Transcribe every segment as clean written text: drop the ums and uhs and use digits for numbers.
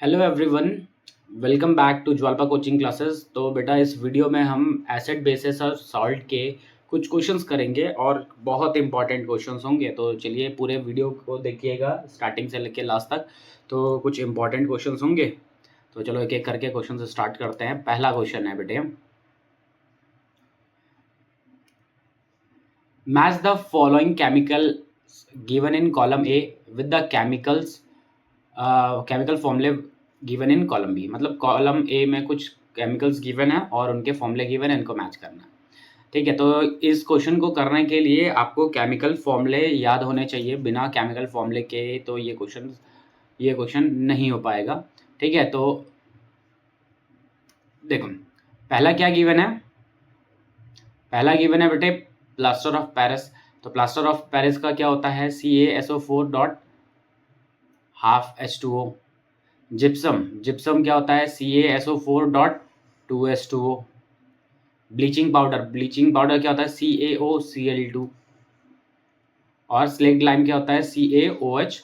Hello everyone, welcome back to Jwalpa coaching classes. तो बेटा इस वीडियो में हम एसिड बेसिस और सॉल्ट के कुछ क्वेश्चंस करेंगे और बहुत इंपॉर्टेंट क्वेश्चंस होंगे। तो चलिए पूरे वीडियो को देखिएगा स्टार्टिंग से लेकर लास्ट तक। तो कुछ इंपॉर्टेंट क्वेश्चंस होंगे। तो चलो एक एक करके क्वेश्चन स्टार्ट करते हैं। पहला क्वेश्चन है बेटे, match the following chemical given in column A with the chemical फॉर्मूले गिवन इन कॉलम बी। मतलब कॉलम ए में कुछ केमिकल्स गिवन है और उनके फॉर्मूले गिवन है, इनको मैच करना है। ठीक है, तो इस क्वेश्चन को करने के लिए आपको केमिकल फॉर्मूले याद होने चाहिए। बिना केमिकल फॉर्मूले के तो ये क्वेश्चन नहीं हो पाएगा। ठीक है, तो देखो पहला क्या गिवन है। पहला गिवन है बेटे प्लास्टर ऑफ पेरिस। तो प्लास्टर ऑफ पेरिस का क्या होता है, CaSO4 dot half H2O। Gypsum क्या होता है, CaSO4 dot 2H2O। Bleaching powder क्या होता है, CaOCl2। और स्लेक्ट लाइम क्या होता है, CaOH।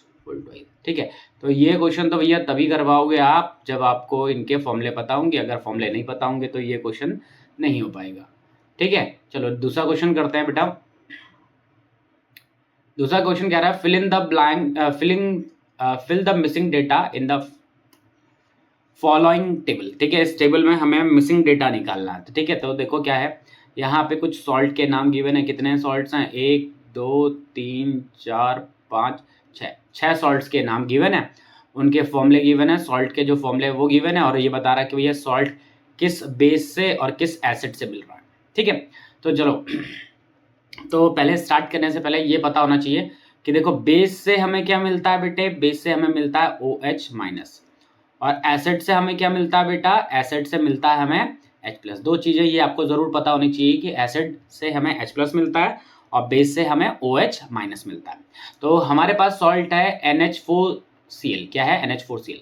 ठीक है, तो ये क्वेश्चन तो भैया तभी करवाओगे आप जब आपको इनके फॉर्मूले पता होंगे। अगर फॉर्मूले नहीं पता होंगे तो ये क्वेश्चन नहीं हो पाएगा। ठीक है, चलो दूसरा क्वेश्चन करते हैं बेटा। दूसरा क्वेश्चन कह रहा है fill the missing data in the following table. ठीक है, इस टेबल में हमें मिसिंग डेटा निकालना है। ठीक है, तो देखो क्या है, यहाँ पे कुछ सॉल्ट के नाम गिवन है। कितने सॉल्ट्स हैं, 1 2 3 4 5 6, 6 सॉल्ट्स के नाम गिवन है। उनके फॉर्मूले गिवन है, सॉल्ट के जो फॉर्मूले वो गिवन है। और ये बता रहा है कि भैया सॉल्ट किस बेस से और किस एसिड से मिल रहा है। ठीक है, तो चलो तो पहले स्टार्ट करने से पहले ये पता होना चाहिए कि देखो बेस से हमें क्या मिलता है बेटे, बेस से हमें मिलता है OH माइनस। और एसिड से हमें क्या मिलता है बेटा, एसिड से मिलता है हमें H+। दो चीजें ये आपको जरूर पता होनी चाहिए कि एसिड से हमें H+ मिलता है और बेस से हमें OH माइनस मिलता है। तो हमारे पास सॉल्ट है NH4Cl। क्या है, NH4Cl।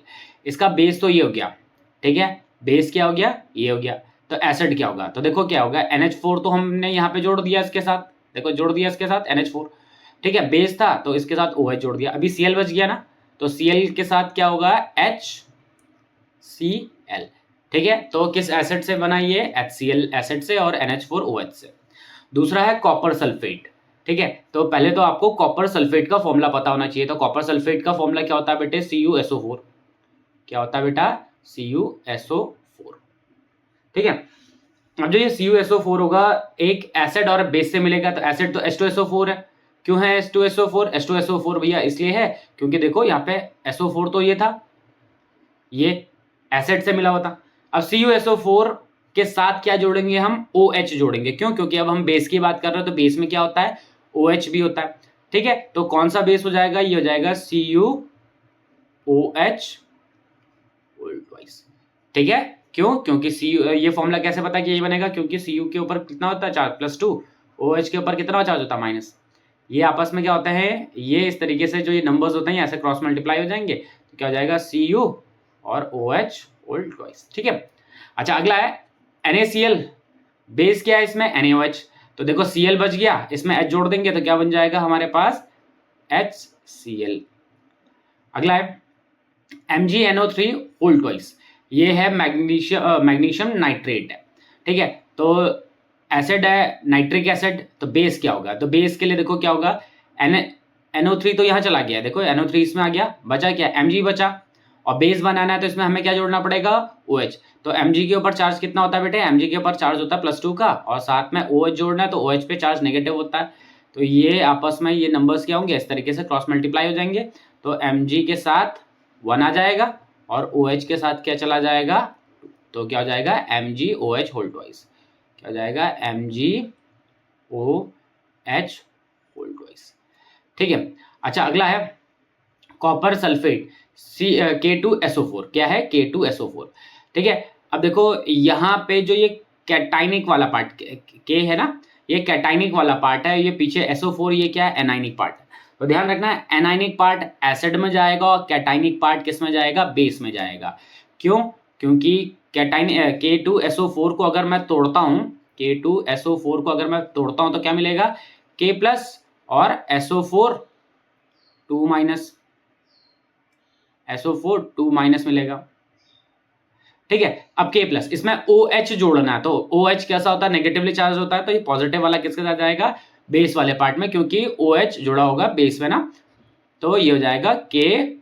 इसका बेस तो ये हो गया। ठीक है, बेस क्या हो गया, ये हो गया। तो एसिड क्या होगा, तो देखो क्या होगा, NH4 तो हमने यहाँ पे जोड़ दिया इसके साथ। देखो जोड़ दिया इसके साथ NH4। ठीक है, बेस था तो इसके साथ OH जोड़ दिया। अभी Cl बच गया ना, तो Cl के साथ क्या होगा, HCl। ठीक है, तो किस एसिड से बना ये, HCl एसिड से और NH4OH से। दूसरा है कॉपर सल्फेट। ठीक है, तो पहले तो आपको कॉपर सल्फेट का फॉर्मूला पता होना चाहिए। तो कॉपर सल्फेट का फॉर्मूला क्या होता है बेटे, CuSO4। क्या होता है बेटा, CuSO4। ठीक है, अब जो ये CuSO4 होगा एक एसिड और बेस से मिलेगा। तो एसिड तो H2SO4 है। क्यों है H2SO4, H2SO4 भैया इसलिए है क्योंकि देखो यहाँ पे SO4 तो ये था, ये एसिड से मिला हुआ था। अब CuSO4 के साथ क्या जोड़ेंगे हम, OH जोड़ेंगे। क्यों, क्योंकि अब हम बेस की बात कर रहे हैं तो बेस में क्या होता है, OH भी होता है। ठीक है, तो कौन सा बेस हो जाएगा, ये हो जाएगा CuOH ट्वाइस। ठीक है, क्यों, क्योंकि ये फॉर्मूला कैसे पता कि ये बनेगा, क्योंकि Cu के ऊपर कितना होता है चार्ज, +2। OH के ऊपर कितना चार्ज होता है, माइनस। ये आपस में क्या होता है, ये इस तरीके से जो ये नंबर्स होते हैं ऐसे क्रॉस मल्टीप्लाई हो जाएंगे। तो क्या हो जाएगा, Cu और OH होल ट्वाइस। ठीक है, अच्छा अगला है NaCl। बेस क्या है इसमें, NaOH। तो देखो Cl बच गया, इसमें H जोड़ देंगे तो क्या बन जाएगा हमारे पास, HCl। अगला है MgNO3 होल ट्वाइस। ये है मैग्नीशियम नाइट्रेट है। ठीक है, तो एसिड है नाइट्रिक एसिड। तो बेस क्या होगा, तो बेस के लिए देखो क्या होगा, NO3 तो यहाँ चला गया, देखो NO3 इसमें आ गया, बचा क्या, Mg बचा। और बेस बनाना है तो इसमें हमें क्या जोड़ना पड़ेगा, OH। तो Mg के ऊपर चार्ज कितना होता है बेटे, Mg के ऊपर चार्ज होता है +2 का, और साथ में OH जोड़ना है तो OH पे चार्ज नेगेटिव होता है। तो ये आपस में ये नंबर्स क्या होंगे, इस तरीके से क्रॉस मल्टीप्लाई हो जाएंगे। तो Mg के साथ 1 आ जाएगा और OH के साथ क्या चला जाएगा, तो क्या हो जाएगा, MgOH होल ट्वाइस। क्या हो जाएगा, MgOH होल ट्वाइस। ठीक है, अच्छा अगला है कॉपर सल्फेट K2SO4। क्या है, K2SO4। ठीक है, अब देखो यहाँ पे जो ये कैटाइनिक वाला पार्ट के है ना, ये कैटाइनिक वाला पार्ट है, ये पीछे SO4 ये क्या है, एनाइनिक पार्ट है। तो ध्यान रखना है, एनाइनिक पार्ट एसिड में जाएगा और कैटाइनिक पार्ट किस में जाएगा, बेस में जाएगा। क्यों, क्योंकि K2SO4 को अगर मैं तोड़ता हूँ, K2SO4 को अगर मैं तोड़ता हूँ तो क्या मिलेगा, K+ और SO4 2- SO4 2 माइनस मिलेगा, ठीक है। अब K प्लस, इसमें OH जोड़ना है, तो OH कैसा होता है, नेगेटिवली चार्ज होता है, तो ये पॉजिटिव वाला किसके साथ जाएगा, बेस वाले पार्ट में, क्योंकि OH जुड़ा होगा बेस में ना, तो ये हो जाएगा KOH,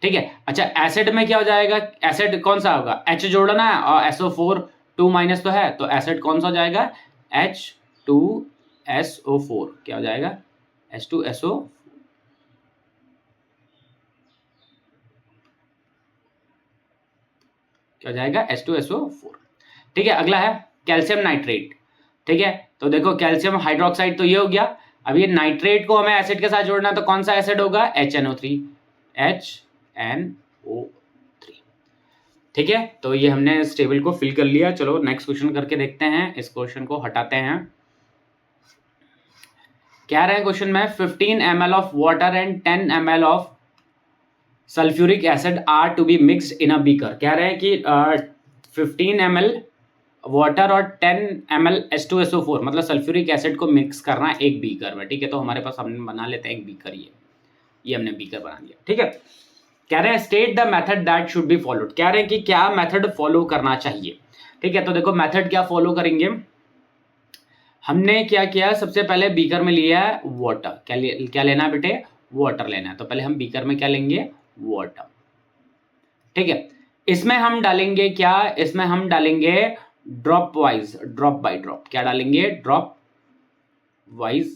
ठीक है। अच्छा एसिड में क्या हो जाएगा, एसिड कौन सा होगा, H जोड़ना है और SO4 2 माइनस तो है, तो एसिड कौन सा हो जाएगा, H2SO4, क्या हो जाएगा, H2SO, क्या हो जाएगा, H2SO4, ठीक है। अगला है कैल्शियम नाइट्रेट, ठीक है। तो देखो कैल्शियम हाइड्रोक्साइड तो ये हो गया, अब ये नाइट्रेट को हमें एसिड के साथ जोड़ना है, तो कौन सा एसिड होगा, HNO3, ठीक है। तो ये हमने इस टेबल को फिल कर लिया। चलो नेक्स्ट क्वेश्चन करके देखते हैं, इस क्वेश्चन को हटाते हैं। क्या रहे क्वेश्चन में, 15 ml of water and 10 ml of sulphuric acid are to be mixed in a beaker. कह रहे हैं कि 15 ml वाटर और 10 ml H2SO4 मतलब सल्फ्यूरिक एसिड को मिक्स करना है एक बीकर में, ठीक है। तो हमारे पास हमने बना लेते हैं एक बीकर, ये हमने बीकर बना लिया, ठीक है। कह रहे हैं state the method that should be followed, कह रहे हैं कि क्या मेथड फॉलो करना चाहिए, ठीक है। तो देखो मेथड क्या फॉलो करेंगे, हमने क्या किया, सबसे पहले बीकर में लिया है वाटर, क्या लेना है बेटे, वाटर लेना है, तो पहले हम बीकर में क्या लेंगे, वाटर, ठीक है। इसमें हम डालेंगे क्या, इसमें हम डालेंगे drop wise, drop by drop, क्या डालेंगे, ड्रॉप वाइज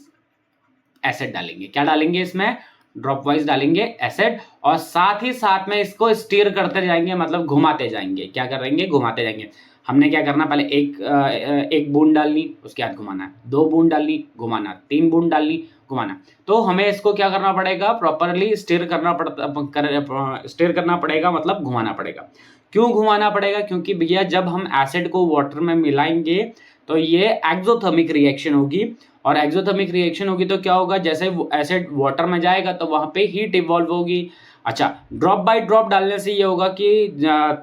एसिड डालेंगे, क्या डालेंगे इसमें, ड्रॉप वाइज डालेंगे एसिड, और साथ ही साथ में इसको स्टीर करते जाएंगे, मतलब घुमाते जाएंगे, क्या करेंगे, घुमाते जाएंगे। हमने क्या करना, पहले एक बूंद डालनी, उसके बाद घुमाना, 2 बूंद डालनी, घुमाना, 3 बूंद डालनी, घुमाना। तो हमें इसको क्या करना पड़ेगा, प्रॉपरली स्टीर करना पड़ेगा, मतलब घुमाना पड़ेगा। क्यों घुमाना पड़ेगा, क्योंकि भैया जब हम एसिड को वाटर में मिलाएंगे तो ये एक्सोथर्मिक रिएक्शन होगी, और एक्सोथर्मिक रिएक्शन होगी तो क्या होगा, जैसे एसिड वाटर में जाएगा तो वहां पे हीट इवॉल्व होगी। अच्छा ड्रॉप बाय ड्रॉप डालने से ये होगा कि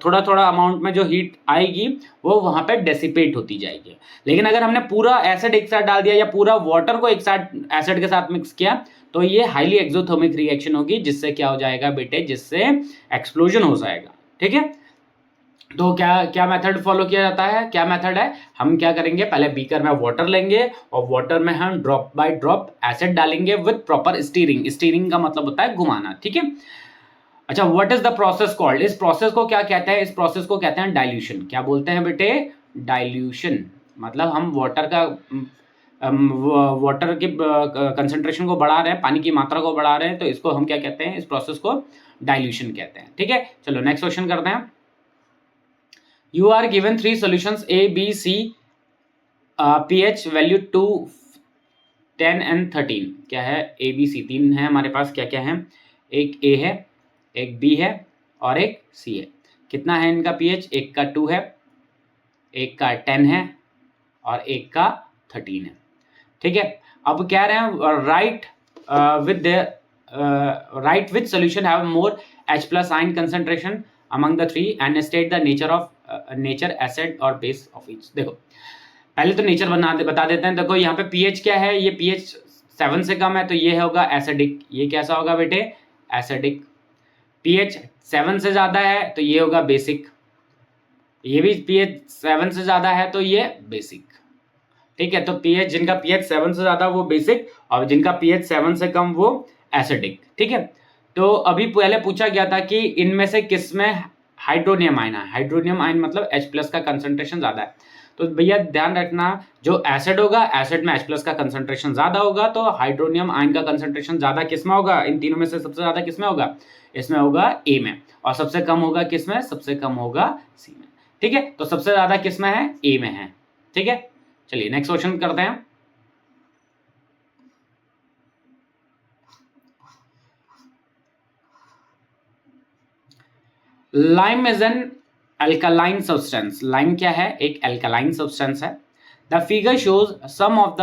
थोड़ा थोड़ा अमाउंट में जो हीट आएगी वो वहां पे डेसिपेट होती जाएगी। लेकिन अगर हमने पूरा एसिड एक साथ डाल दिया या पूरा वाटर को एक साथ एसिड के साथ मिक्स किया तो ये हाईली एक्सोथर्मिक रिएक्शन होगी, जिससे क्या हो जाएगा बेटे, जिससे एक्सप्लोजन हो जाएगा, ठीक है। तो क्या क्या मेथड फॉलो किया जाता है, क्या मेथड है, हम क्या करेंगे, पहले बीकर में वाटर लेंगे और वाटर में हम ड्रॉप बाय ड्रॉप एसिड डालेंगे विद प्रॉपर स्टीरिंग, स्टीरिंग का मतलब होता है घुमाना, ठीक है। अच्छा what is the process called, इस प्रोसेस को क्या कहते हैं, इस प्रोसेस को कहते हैं डाइल्यूशन, क्या बोलते हैं बेटे, डाइल्यूशन, मतलब हम वाटर की कंसंट्रेशन को बढ़ा रहे हैं, पानी की मात्रा को बढ़ा रहे हैं, तो इसको हम क्या कहते हैं, इस प्रोसेस को डाइल्यूशन कहते हैं, ठीक है। चलो नेक्स्ट क्वेश्चन करते हैं। You are given 3 solutions A, B, C, pH value 2, 10 and 13। क्या है, A, B, C 3 है हमारे पास, क्या क्या है, एक A है, एक B है और एक C है। कितना है इनका pH, एक का 2 है, एक का 10 है और एक का 13 है, ठीक है। अब कह रहे हैं right which solution have more H+ ion concentration among the 3 and state the nature acid और base of each। देखो पहले तो नेचर बता देते हैं। देखो यहाँ पे pH क्या है, ये pH 7 से कम है तो ये होगा एसिडिक, ये कैसा होगा बेटे, एसिडिक। pH 7 से ज्यादा है तो ये होगा बेसिक, ये भी pH 7 से ज्यादा है तो ये बेसिक, ठीक है। तो pH जिनका pH 7 से ज्यादा वो बेसिक और जिनका pH 7 से कम वो एसिडिक, ठीक है। तो अभी पहले पूछा गया था कि इनमें से किस में हाइड्रोनियम आयन है, हाइड्रोनियम आयन मतलब H+ का कंसंट्रेशन ज्यादा है। तो भैया ध्यान रखना, जो एसिड होगा एसिड में H+ का कंसंट्रेशन ज्यादा होगा, तो हाइड्रोनियम आयन का कंसंट्रेशन ज्यादा किस में होगा, इन तीनों में से सबसे ज्यादा किस में होगा, इसमें होगा A में, और सबसे कम होगा किस में, सबसे कम होगा C में, ठीक है। तो सबसे ज्यादा किस में है, A में है, ठीक है। चलिए नेक्स्ट क्वेश्चन करते हैं। Lime is an alkaline substance, lime क्या है, एक अल्कालाइन सब्सटेंस है। The figure shows some of the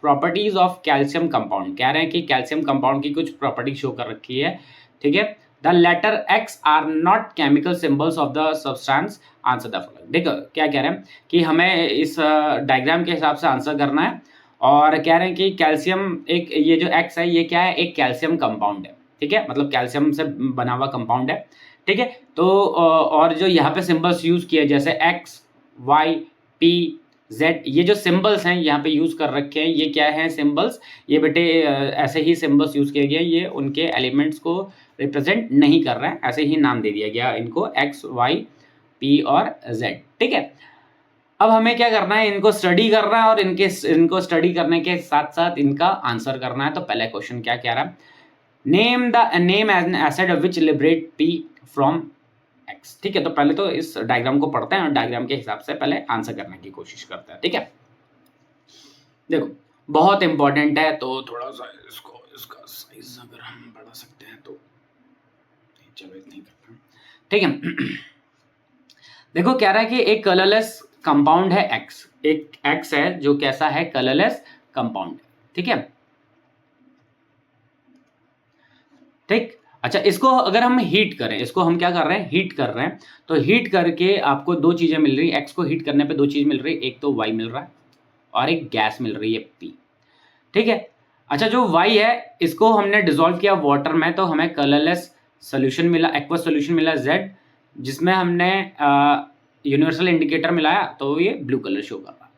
properties of calcium compound, कह रहे हैं कि कैल्शियम कंपाउंड की कुछ प्रॉपर्टी शो कर रखी है, ठीक है। The letter X are not chemical symbols of the substance, answer the following. देखो क्या कह रहे हैं कि हमें इस डायग्राम के हिसाब से आंसर करना है, और कह रहे हैं कि कैल्शियम एक, ये जो X है ये क्या है, एक कैल्शियम कंपाउंड है, ठीक है, मतलब कैल्शियम से बना हुआ कंपाउंड है, ठीक है। तो और जो यहाँ पे सिंबल्स यूज किए जैसे एक्स वाई पी जेड, ये जो सिंबल्स हैं यहाँ पे यूज कर रखे हैं, ये क्या है सिंबल्स, ये बेटे ऐसे ही सिंबल्स यूज किए गए, ये उनके एलिमेंट्स को रिप्रेजेंट नहीं कर रहे हैं, ऐसे ही नाम दे दिया गया इनको एक्स वाई पी और जेड, ठीक है। अब हमें क्या करना है, इनको स्टडी करना है और इनको स्टडी करने के साथ साथ इनका आंसर करना है। तो पहला क्वेश्चन क्या कह रहा है, name as an acid which liberate P from X, ठीक है। तो पहले तो इस डायग्राम को पढ़ते हैं और डायग्राम के हिसाब से पहले आंसर करने की कोशिश करते हैं, ठीक है। देखो बहुत इंपॉर्टेंट है, तो थोड़ा सा इसका साइज अगर हम बढ़ा सकते हैं तो चलो इतना ही करते हैं, ठीक है। देखो कह रहा है कि एक कलरलेस कंपाउंड है एक्स, एक एक्स है जो कैसा है, कलरलेस कंपाउंड, ठीक है, ठीक। अच्छा, इसको अगर हम हीट करें, इसको हम क्या कर रहे हैं, हीट कर रहे हैं, तो हीट करके आपको दो चीजें मिल रही है, एक्स को हीट करने पे दो चीज मिल रही है, एक तो वाई मिल रहा है और एक गैस मिल रही है पी, ठीक है। अच्छा, जो वाई है इसको हमने डिसॉल्व किया वाटर में, तो हमें कलरलेस सोल्यूशन मिला, एक्वस सोल्यूशन मिला जेड, जिसमें हमने यूनिवर्सल इंडिकेटर मिलाया तो ये ब्लू कलर शो कर रहा है,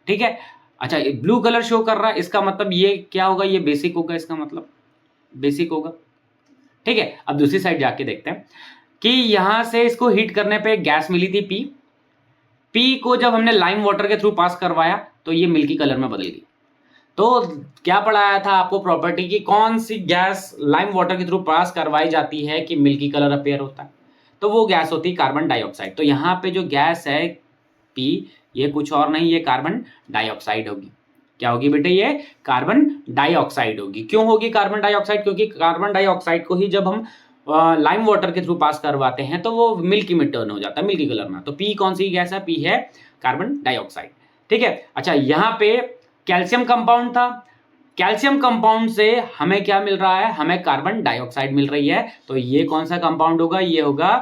ठीक है। अच्छा, ब्लू कलर शो कर रहा है, इसका मतलब ये क्या होगा, ये बेसिक होगा, इसका मतलब बेसिक होगा, ठीक है। अब दूसरी साइड जाके देखते हैं कि यहां से इसको हीट करने पे गैस मिली थी पी, पी को जब हमने लाइम वाटर के थ्रू पास करवाया तो ये मिल्की कलर में बदल गई। तो क्या पढ़ाया था आपको प्रॉपर्टी की, कौन सी गैस लाइम वाटर के थ्रू पास करवाई जाती है कि मिल्की कलर अपीयर होता है, तो वो गैस होती है कार्बन डाइऑक्साइड। तो यहाँ पे जो गैस है पी, ये कुछ और नहीं, ये कार्बन डाइऑक्साइड होगी। क्या होगी बेटे, ये कार्बन डाइऑक्साइड होगी। क्यों होगी कार्बन डाइऑक्साइड, क्योंकि कार्बन डाइऑक्साइड को ही जब हम लाइम वाटर के थ्रू पास करवाते हैं तो वो मिल्की में टर्न हो जाता है, मिल्की कलर में। तो पी कौन सी गैस है, पी है कार्बन डाइऑक्साइड, ठीक है। अच्छा, यहाँ पे कैल्शियम कंपाउंड था, कैल्शियम कंपाउंड से हमें क्या मिल रहा है, हमें कार्बन डाइऑक्साइड मिल रही है, तो ये कौन सा कंपाउंड होगा, ये होगा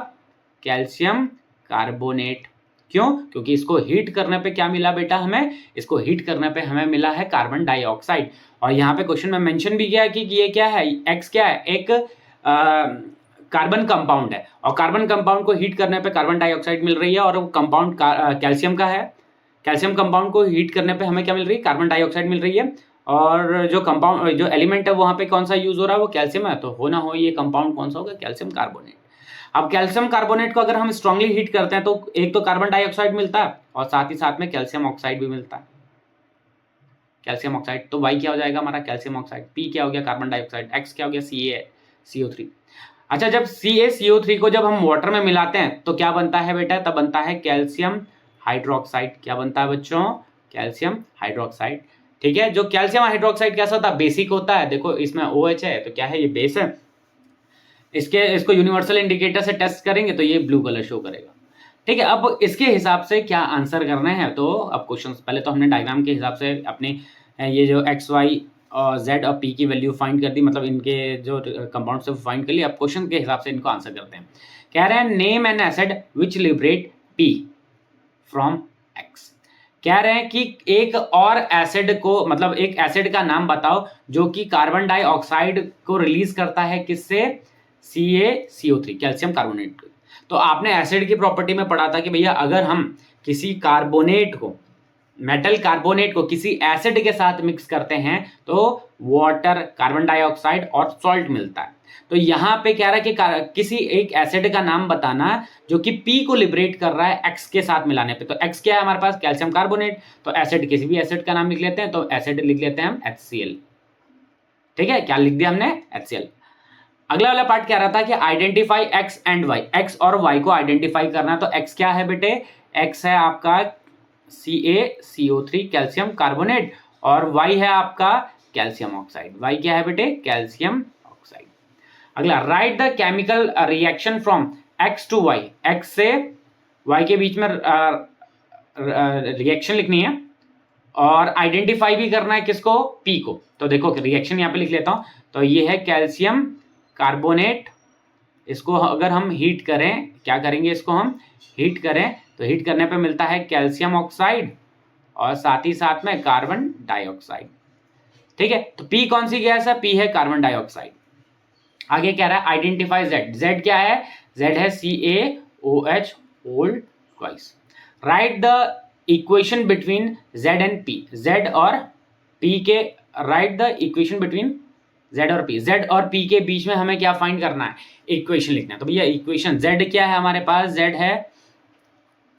कैल्शियम कार्बोनेट। क्यों, क्योंकि इसको हीट करने पे क्या मिला बेटा हमें, इसको हीट करने पे हमें मिला है कार्बन डाइऑक्साइड। और यहाँ पे क्वेश्चन में मेंशन भी किया है कि ये क्या है, एक्स क्या है, एक कार्बन कंपाउंड है, और कार्बन कंपाउंड को हीट करने पे कार्बन डाइऑक्साइड मिल रही है, और वो कंपाउंड कैल्शियम का है, कैल्शियम कंपाउंड को हीट करने पे हमें क्या मिल रही है, कार्बन डाइऑक्साइड मिल रही है। और जो कंपाउंड, जो एलिमेंट है वहां पे कौन सा यूज हो रहा है, वो कैल्शियम है, तो हो ना हो ये कंपाउंड कौन सा होगा, कैल्शियम कार्बोनेट। अब कैल्शियम कार्बोनेट को अगर हम स्ट्रांगली हीट करते हैं तो एक तो कार्बन डाइऑक्साइड मिलता है और साथ ही साथ में कैल्शियम ऑक्साइड भी मिलता है, कैल्शियम ऑक्साइड। तो वाई क्या हो जाएगा हमारा, कैल्शियम ऑक्साइड, पी क्या हो गया, कार्बन डाइऑक्साइड, एक्स क्या हो गया, CO3। अच्छा, जब CaCO3 को जब हम वाटर में मिलाते हैं तो क्या बनता है बेटा, तब बनता है कैल्शियम हाइड्रोक्साइड। क्या बनता है बच्चों, कैल्शियम हाइड्रोक्साइड, ठीक है। जो कैल्शियम हाइड्रोक्साइड कैसा होता है, बेसिक होता है। देखो इसमें OH है तो क्या है, ये बेस है। इसको यूनिवर्सल इंडिकेटर से टेस्ट करेंगे तो ये ब्लू कलर शो करेगा, ठीक है। अब इसके हिसाब से क्या आंसर करने हैं, तो अब क्वेश्चन पहले तो हमने डायग्राम के हिसाब से अपने ये जो एक्स वाई और जेड और पी की वैल्यू फाइंड कर दी, मतलब इनके जो कंपाउंड से फाइंड कर लिया। अब क्वेश्चन के हिसाब से इनको आंसर करते हैं। कह रहे हैं name N acid which liberate P from x. कह रहे हैं कि एक और एसिड को, मतलब एक एसिड का नाम बताओ जो कि कार्बन डाइऑक्साइड को रिलीज करता है, किससे, CaCO3 कैल्शियम कार्बोनेट। तो आपने एसिड की प्रॉपर्टी में पढ़ा था कि भैया अगर हम किसी कार्बोनेट को, मेटल कार्बोनेट को किसी एसिड के साथ मिक्स करते हैं तो वाटर, कार्बन डाइऑक्साइड और सॉल्ट मिलता है। तो यहाँ पे कह रहा है कि किसी एक एसिड का नाम बताना जो कि पी को लिबरेट कर रहा है एक्स के साथ मिलाने पे। तो एक्स क्या है हमारे पास, कैल्शियम कार्बोनेट। तो एसिड, किसी भी एसिड का नाम लिख लेते हैं, तो एसिड लिख लेते हैं हम HCl, ठीक है। क्या लिख दिया हमने, HCl। अगला वाला पार्ट क्या रहा था कि identify X and Y, X और वाई को आइडेंटिफाई करना। तो एक्स क्या है बेटे, एक्स है आपका CaCO3 कैल्शियम कार्बोनेट, और वाई है आपका कैल्शियम ऑक्साइड। वाई क्या है बेटे, कैल्शियम ऑक्साइड। अगला, right the chemical reaction from X to Y, X से वाई के बीच में रिएक्शन लिखनी है और आइडेंटिफाई भी करना है किसको, पी को। तो देखो रिएक्शन यहाँ पे लिख लेता हूं। तो ये है कैल्शियम कार्बोनेट, इसको अगर हम हीट करें, क्या करेंगे, इसको हम हीट करें तो हीट करने पे मिलता है कैल्शियम ऑक्साइड और साथ ही साथ में कार्बन डाइऑक्साइड, ठीक है। तो पी कौन सी गैस है, पी है कार्बन डाइऑक्साइड। आगे क्या रहा है, आइडेंटिफाई जेड, जेड क्या है, जेड है CaOH whole twice. Right the equation between Z and P, Z और पी के, right the equation between Z और पी, जेड और पी के बीच में हमें क्या फाइंड करना है, इक्वेशन लिखना है। तो भैया इक्वेशन जेड क्या है हमारे पास, जेड है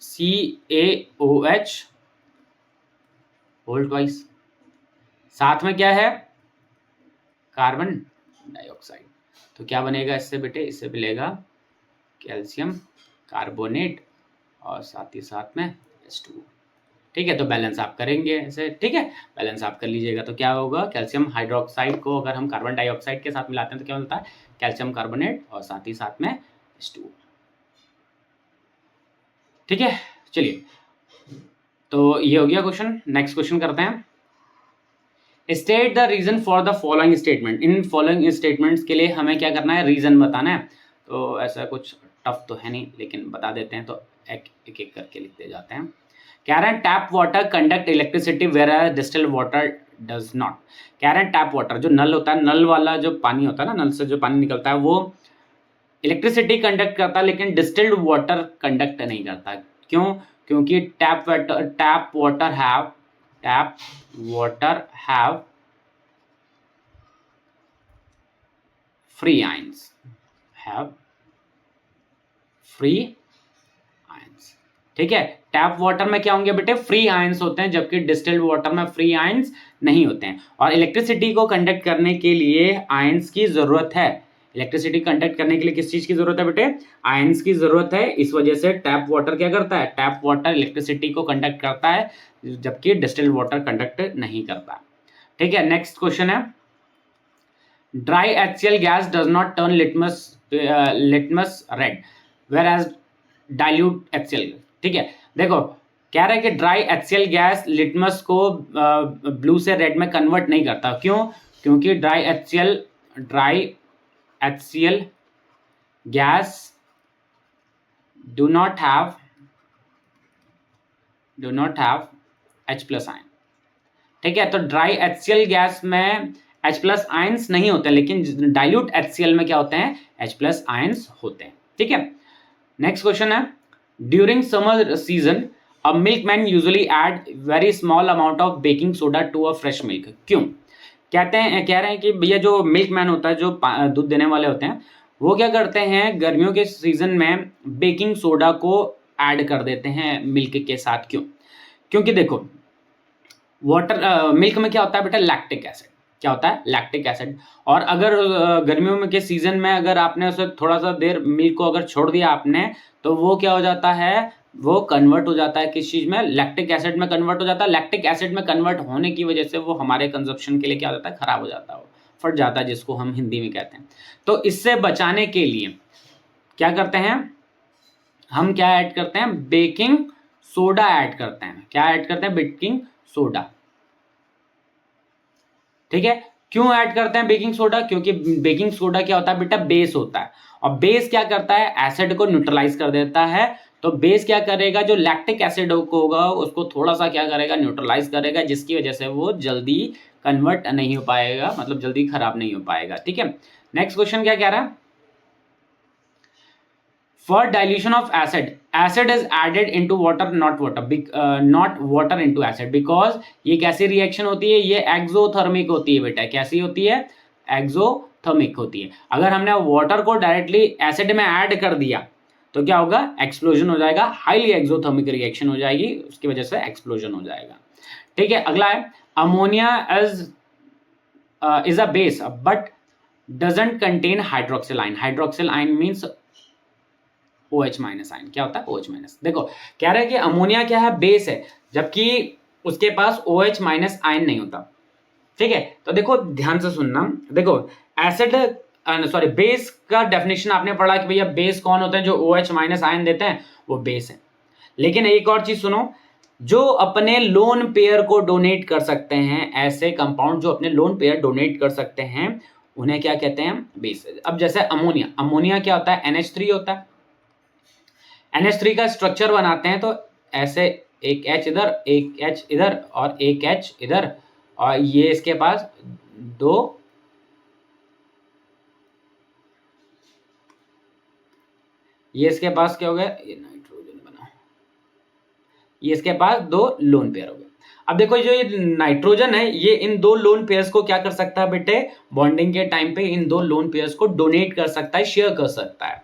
CaOH होल ट्वाइस, साथ में क्या है कार्बन डाइऑक्साइड। तो क्या बनेगा इससे बेटे, इससे मिलेगा कैल्शियम कार्बोनेट और साथ ही साथ में H2O। ठीक है, तो बैलेंस आप करेंगे ऐसे, ठीक है, बैलेंस आप कर लीजिएगा। तो क्या होगा, कैल्शियम हाइड्रोक्साइड को अगर हम कार्बन डाइऑक्साइड के साथ मिलाते हैं तो क्या मिलता है, कैल्शियम कार्बोनेट और साथ ही साथ में H2O। ठीक है, चलिए, तो ये हो गया क्वेश्चन। नेक्स्ट क्वेश्चन करते हैं। State the reason for the following statement, इन फॉलोइंग स्टेटमेंट्स के लिए हमें क्या करना है, रीजन बताना है। तो ऐसा कुछ टफ तो है नहीं, लेकिन बता देते हैं, तो एक एक करके लिखते जाते हैं। कह रहे हैं tap water conduct electricity where distilled water does not. कह रहे हैं टैप वाटर, जो नल होता है, नल वाला जो पानी होता है ना, नल से जो पानी निकलता है वो इलेक्ट्रिसिटी कंडक्ट करता है, लेकिन डिस्टिल्ड वाटर कंडक्ट नहीं करता। क्यों, क्योंकि tap water have free ions, ठीक है। टैप वाटर में क्या होंगे बेटे, फ्री आयंस होते हैं, जबकि डिस्टिल्ड वाटर में फ्री आयंस नहीं होते हैं। और इलेक्ट्रिसिटी को कंडक्ट करने के लिए आयंस की जरूरत है। इलेक्ट्रिसिटी कंडक्ट करने के लिए किस चीज की जरूरत है बेटे, आयंस की जरूरत है। इस वजह से टैप वाटर क्या करता है, टैप वाटर इलेक्ट्रिसिटी को कंडक्ट करता है, जबकि डिस्टिल्ड वाटर कंडक्ट नहीं करता। ठीक है, नेक्स्ट क्वेश्चन है, dry HCl gas does not turn litmus red whereas dilute HCl। ठीक है, देखो कह रहा है कि ड्राई HCl गैस लिटमस को ब्लू से रेड में कन्वर्ट नहीं करता। क्यों, क्योंकि dry HCl gas do not have H+ ion. ठीक है, तो ड्राई HCl गैस में H+ आयंस नहीं होते, लेकिन डाइल्यूट HCl में क्या होते हैं, H+ आयंस होते हैं। ठीक है, नेक्स्ट क्वेश्चन है, during summer season a milkman usually add very small amount of baking soda to a fresh milk. क्यों, कह रहे हैं कि भैया जो मिल्कमैन होता है, जो दूध देने वाले होते हैं, वो क्या करते हैं, गर्मियों के सीजन में बेकिंग सोडा को ऐड कर देते हैं मिल्क के साथ। क्यों, क्योंकि देखो वाटर मिल्क में क्या होता है बेटा, लैक्टिक एसिड, क्या होता है, लैक्टिक एसिड। और अगर गर्मियों में के सीजन में अगर आपने उसे थोड़ा सा देर मिल्क को अगर छोड़ दिया आपने, तो वो क्या हो जाता है, वो कन्वर्ट हो जाता है किस चीज में, लैक्टिक एसिड में कन्वर्ट हो जाता है। लैक्टिक एसिड में कन्वर्ट होने की वजह से वो हमारे कंजप्शन के लिए क्या हो जाता है, खराब हो जाता है, फट जाता है, जिसको हम हिंदी में कहते हैं। तो इससे बचाने के लिए क्या करते हैं, हम क्या ऐड करते हैं, बेकिंग सोडा ऐड करते हैं। क्या ऐड करते हैं, बेकिंग सोडा। ठीक है, क्यों ऐड करते हैं बेकिंग सोडा, क्योंकि बेकिंग सोडा क्या होता है बेटा, बेस होता है, और बेस क्या करता है, एसिड को न्यूट्रलाइज कर देता है। तो बेस क्या करेगा, जो लैक्टिक एसिड होगा उसको थोड़ा सा क्या करेगा, न्यूट्रलाइज करेगा, जिसकी वजह से वो जल्दी कन्वर्ट नहीं हो पाएगा, मतलब जल्दी खराब नहीं हो पाएगा। ठीक है, नेक्स्ट क्वेश्चन क्या कह रहा है, for dilution of acid is added into water, not water into acid, because ये कैसी रिएक्शन होती है, ये एक्सोथर्मिक होती है बेटा। कैसी होती है, एक्सोथर्मिक होती है। अगर हमने वाटर को डायरेक्टली एसिड में ऐड कर दिया तो क्या होगा, एक्सप्लोजन हो जाएगा, हाईली एक्सोथर्मिक रिएक्शन हो जाएगी, उसकी वजह से एक्सप्लोजन हो जाएगा। ठीक है, अगला है, ammonia is a base but doesn't contain hydroxyl ion. Hydroxyl ion means OH- ion. क्या होता है, OH-। देखो कह रहे हैं कि अमोनिया क्या है, बेस है, जबकि उसके पास OH- आयन नहीं होता। ठीक है, तो देखो ध्यान से सुनना, देखो एसिड सॉरी बेस का डेफिनेशन आपने पढ़ा कि भैया बेस कौन होते हैं, जो OH- आयन देते हैं वो बेस है। लेकिन एक और चीज सुनो, जो अपने लोन पेयर को डोनेट कर सकते हैं, ऐसे कंपाउंड जो अपने लोन पेयर डोनेट कर सकते हैं, उन्हें क्या कहते हैं, बेस। अब जैसे अमोनिया, अमोनिया क्या होता है, NH3 होता है। NH3 का स्ट्रक्चर बनाते हैं तो ऐसे एक H इधर, एक H इधर और एक H इधर, और ये इसके पास दो ये इसके पास क्या हो गया, ये नाइट्रोजन बना, ये इसके पास 2 लोन पेयर हो गए। अब देखो जो ये नाइट्रोजन है ये इन 2 लोन पेयर्स को क्या कर सकता है बेटे, बॉन्डिंग के टाइम पे इन 2 लोन पेयर्स को डोनेट कर सकता है, शेयर कर सकता है,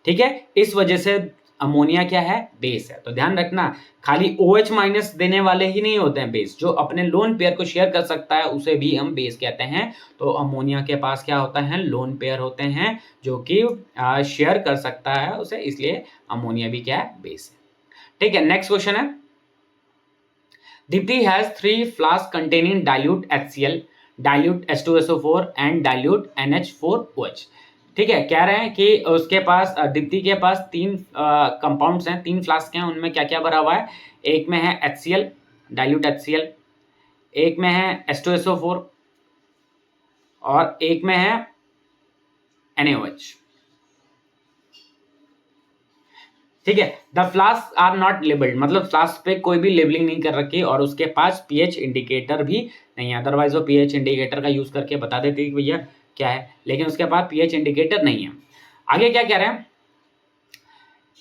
ठीक है। इस वजह से अमोनिया क्या है, बेस है। तो ध्यान रखना खाली OH माइनस देने वाले ही नहीं होते हैं बेस, जो अपने लोन पेयर को शेयर कर सकता है उसे भी हम बेस कहते हैं। तो अमोनिया के पास क्या होता है, लोन पेयर होते हैं जो कि शेयर कर सकता है उसे, इसलिए अमोनिया भी क्या है, बेस है, ठीक है। नेक्स्ट क्वेश्चन है, Dipti has 3 flasks containing dilute HCl, dilute H2SO4 and dilute NH4OH। ठीक है, कह रहे हैं कि उसके पास दीप्ति के पास 3 कंपाउंड्स हैं, 3 फ्लास्क हैं, उनमें क्या क्या भरा हुआ है, एक में है HCl, डाइल्यूट HCl, एक में है H2SO4 और एक में है NaOH, ठीक है। The flask are not labelled, मतलब फ्लास्क पे कोई भी लेबलिंग नहीं कर रखी और उसके पास पीएच इंडिकेटर भी नहीं है, अदरवाइज वो पीएच इंडिकेटर का यूज करके बता देती कि भैया क्या है, लेकिन उसके पास पीएच इंडिकेटर नहीं है। आगे क्या कह रहे हैं,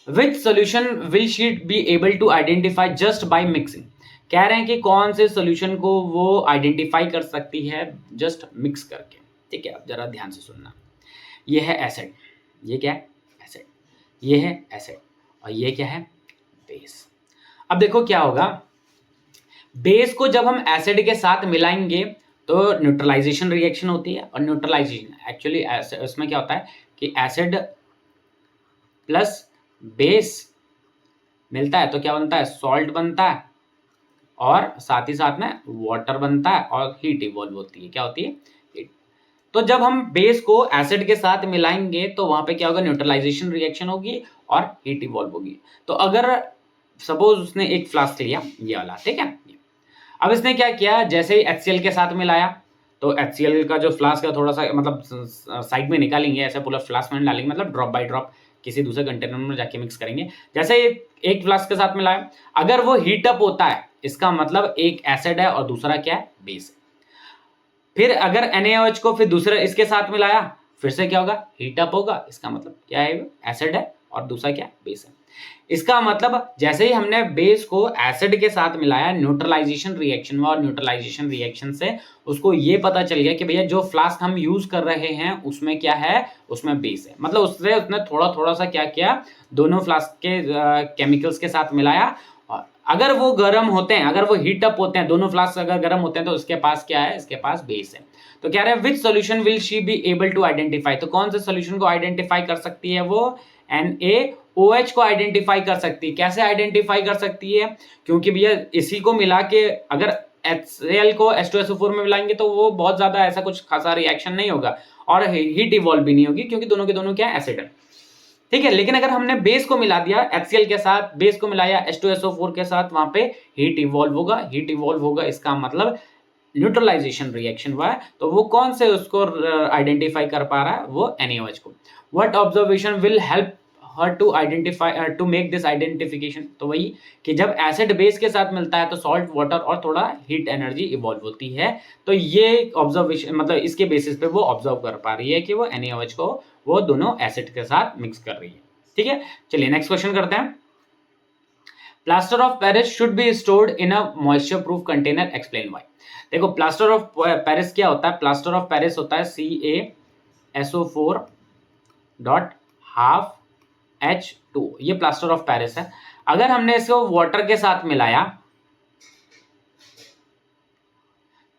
which solution will she be able to identify just by mixing, कह रहे हैं कि कौन से सोल्यूशन को वो आइडेंटिफाई कर सकती है जस्ट मिक्स करके, ठीक है। अब जरा ध्यान से सुनना, ये है एसिड, ये क्या है, एसिड, ये है एसिड और ये क्या है, बेस। अब देखो क्या होगा, बेस को जब हम एसिड के साथ मिलाएंगे तो न्यूट्रलाइजेशन रिएक्शन होती है, और न्यूट्रलाइजेशन एक्चुअली इसमें क्या होता है कि एसिड प्लस बेस मिलता है तो क्या बनता है, सॉल्ट बनता है, और साथ ही साथ में वाटर बनता है और हीट इवॉल्व होती है, क्या होती है, हीट। तो जब हम बेस को एसिड के साथ मिलाएंगे तो वहां पे क्या होगा, न्यूट्रलाइजेशन रिएक्शन होगी और हीट इवॉल्व होगी। तो अगर सपोज उसने एक फ्लास्क लिया ये वाला, ठीक है, अब इसने क्या किया, जैसे ही HCl के साथ मिलाया तो HCl का जो फ्लास्क है थोड़ा सा मतलब साइड में निकालेंगे, ऐसे पूरा फ्लास्क में डालेंगे, मतलब ड्रॉप बाय ड्रॉप किसी दूसरे कंटेनर में जाके मिक्स करेंगे। जैसे एक फ्लास्क के साथ मिलाया, अगर वो हीट अप होता है इसका मतलब एक एसिड है और दूसरा क्या है, बेस है। फिर अगर NaOH को फिर दूसरे इसके साथ मिलाया, फिर से क्या होगा, हीट अप होगा, इसका मतलब क्या है, एसिड है और दूसरा क्या, बेस है। इसका मतलब जैसे ही हमने बेस को एसिड के साथ मिलाया न्यूट्रलाइजेशन रिएक्शन में, और न्यूट्रलाइजेशन रिएक्शन से उसको ये पता चल गया कि भैया जो फ्लास्क हम यूज कर रहे हैं उसमें क्या है, उसमें बेस है, मतलब उससे उसने थोड़ा थोड़ा सा क्या किया, दोनों फ्लास्क के केमिकल्स के साथ मिलाया, और अगर वो गर्म होते हैं, अगर वो हीट अप होते हैं, दोनों फ्लास्क अगर गर्म होते हैं तो उसके पास क्या है, इसके पास बेस है। तो कह रहे हैं which solution will she be able to identify, तो कौन से सोल्यूशन को आइडेंटिफाई कर सकती है वो, NaOH को आइडेंटिफाई कर सकती है। कैसे आइडेंटिफाई कर सकती है, क्योंकि भैया इसी को मिला के अगर HCl को H2SO4 में मिलाएंगे तो वो बहुत ज्यादा ऐसा कुछ खासा रिएक्शन नहीं होगा और हीट इवॉल्व भी नहीं होगी, क्योंकि दोनों के दोनों क्या है, एसिड है, ठीक है। लेकिन अगर हमने बेस को मिला दिया HCl के साथ, बेस को मिलाया H2SO4 के साथ, वहां पे हीट इवॉल्व होगा, हीट इवॉल्व होगा, इसका मतलब न्यूट्रलाइजेशन रिएक्शन हुआ है। तो वो कौन से उसको आइडेंटिफाई कर पा रहा है, वो NaOH को। What observation will help her to identify to make this identification, तो वही कि जब एसिड बेस के साथ मिलता है तो सॉल्ट, वाटर और थोड़ा हीट एनर्जी इवॉल्व होती है। तो ये ऑब्जर्वेशन मतलब इसके बेसिस पे वो ऑब्जर्व कर पा रही है कि वो NaOH को वो दोनों एसिड के साथ मिक्स कर रही है, ठीक है। चलिए नेक्स्ट क्वेश्चन करते हैं, plaster of Paris should be stored in a moisture proof container, explain why. देखो प्लास्टर ऑफ पेरिस क्या होता है, प्लास्टर ऑफ पेरिस होता है CaSO4 डॉट हाफ H2, ये प्लास्टर ऑफ पेरिस है। अगर हमने इसको वाटर के साथ मिलाया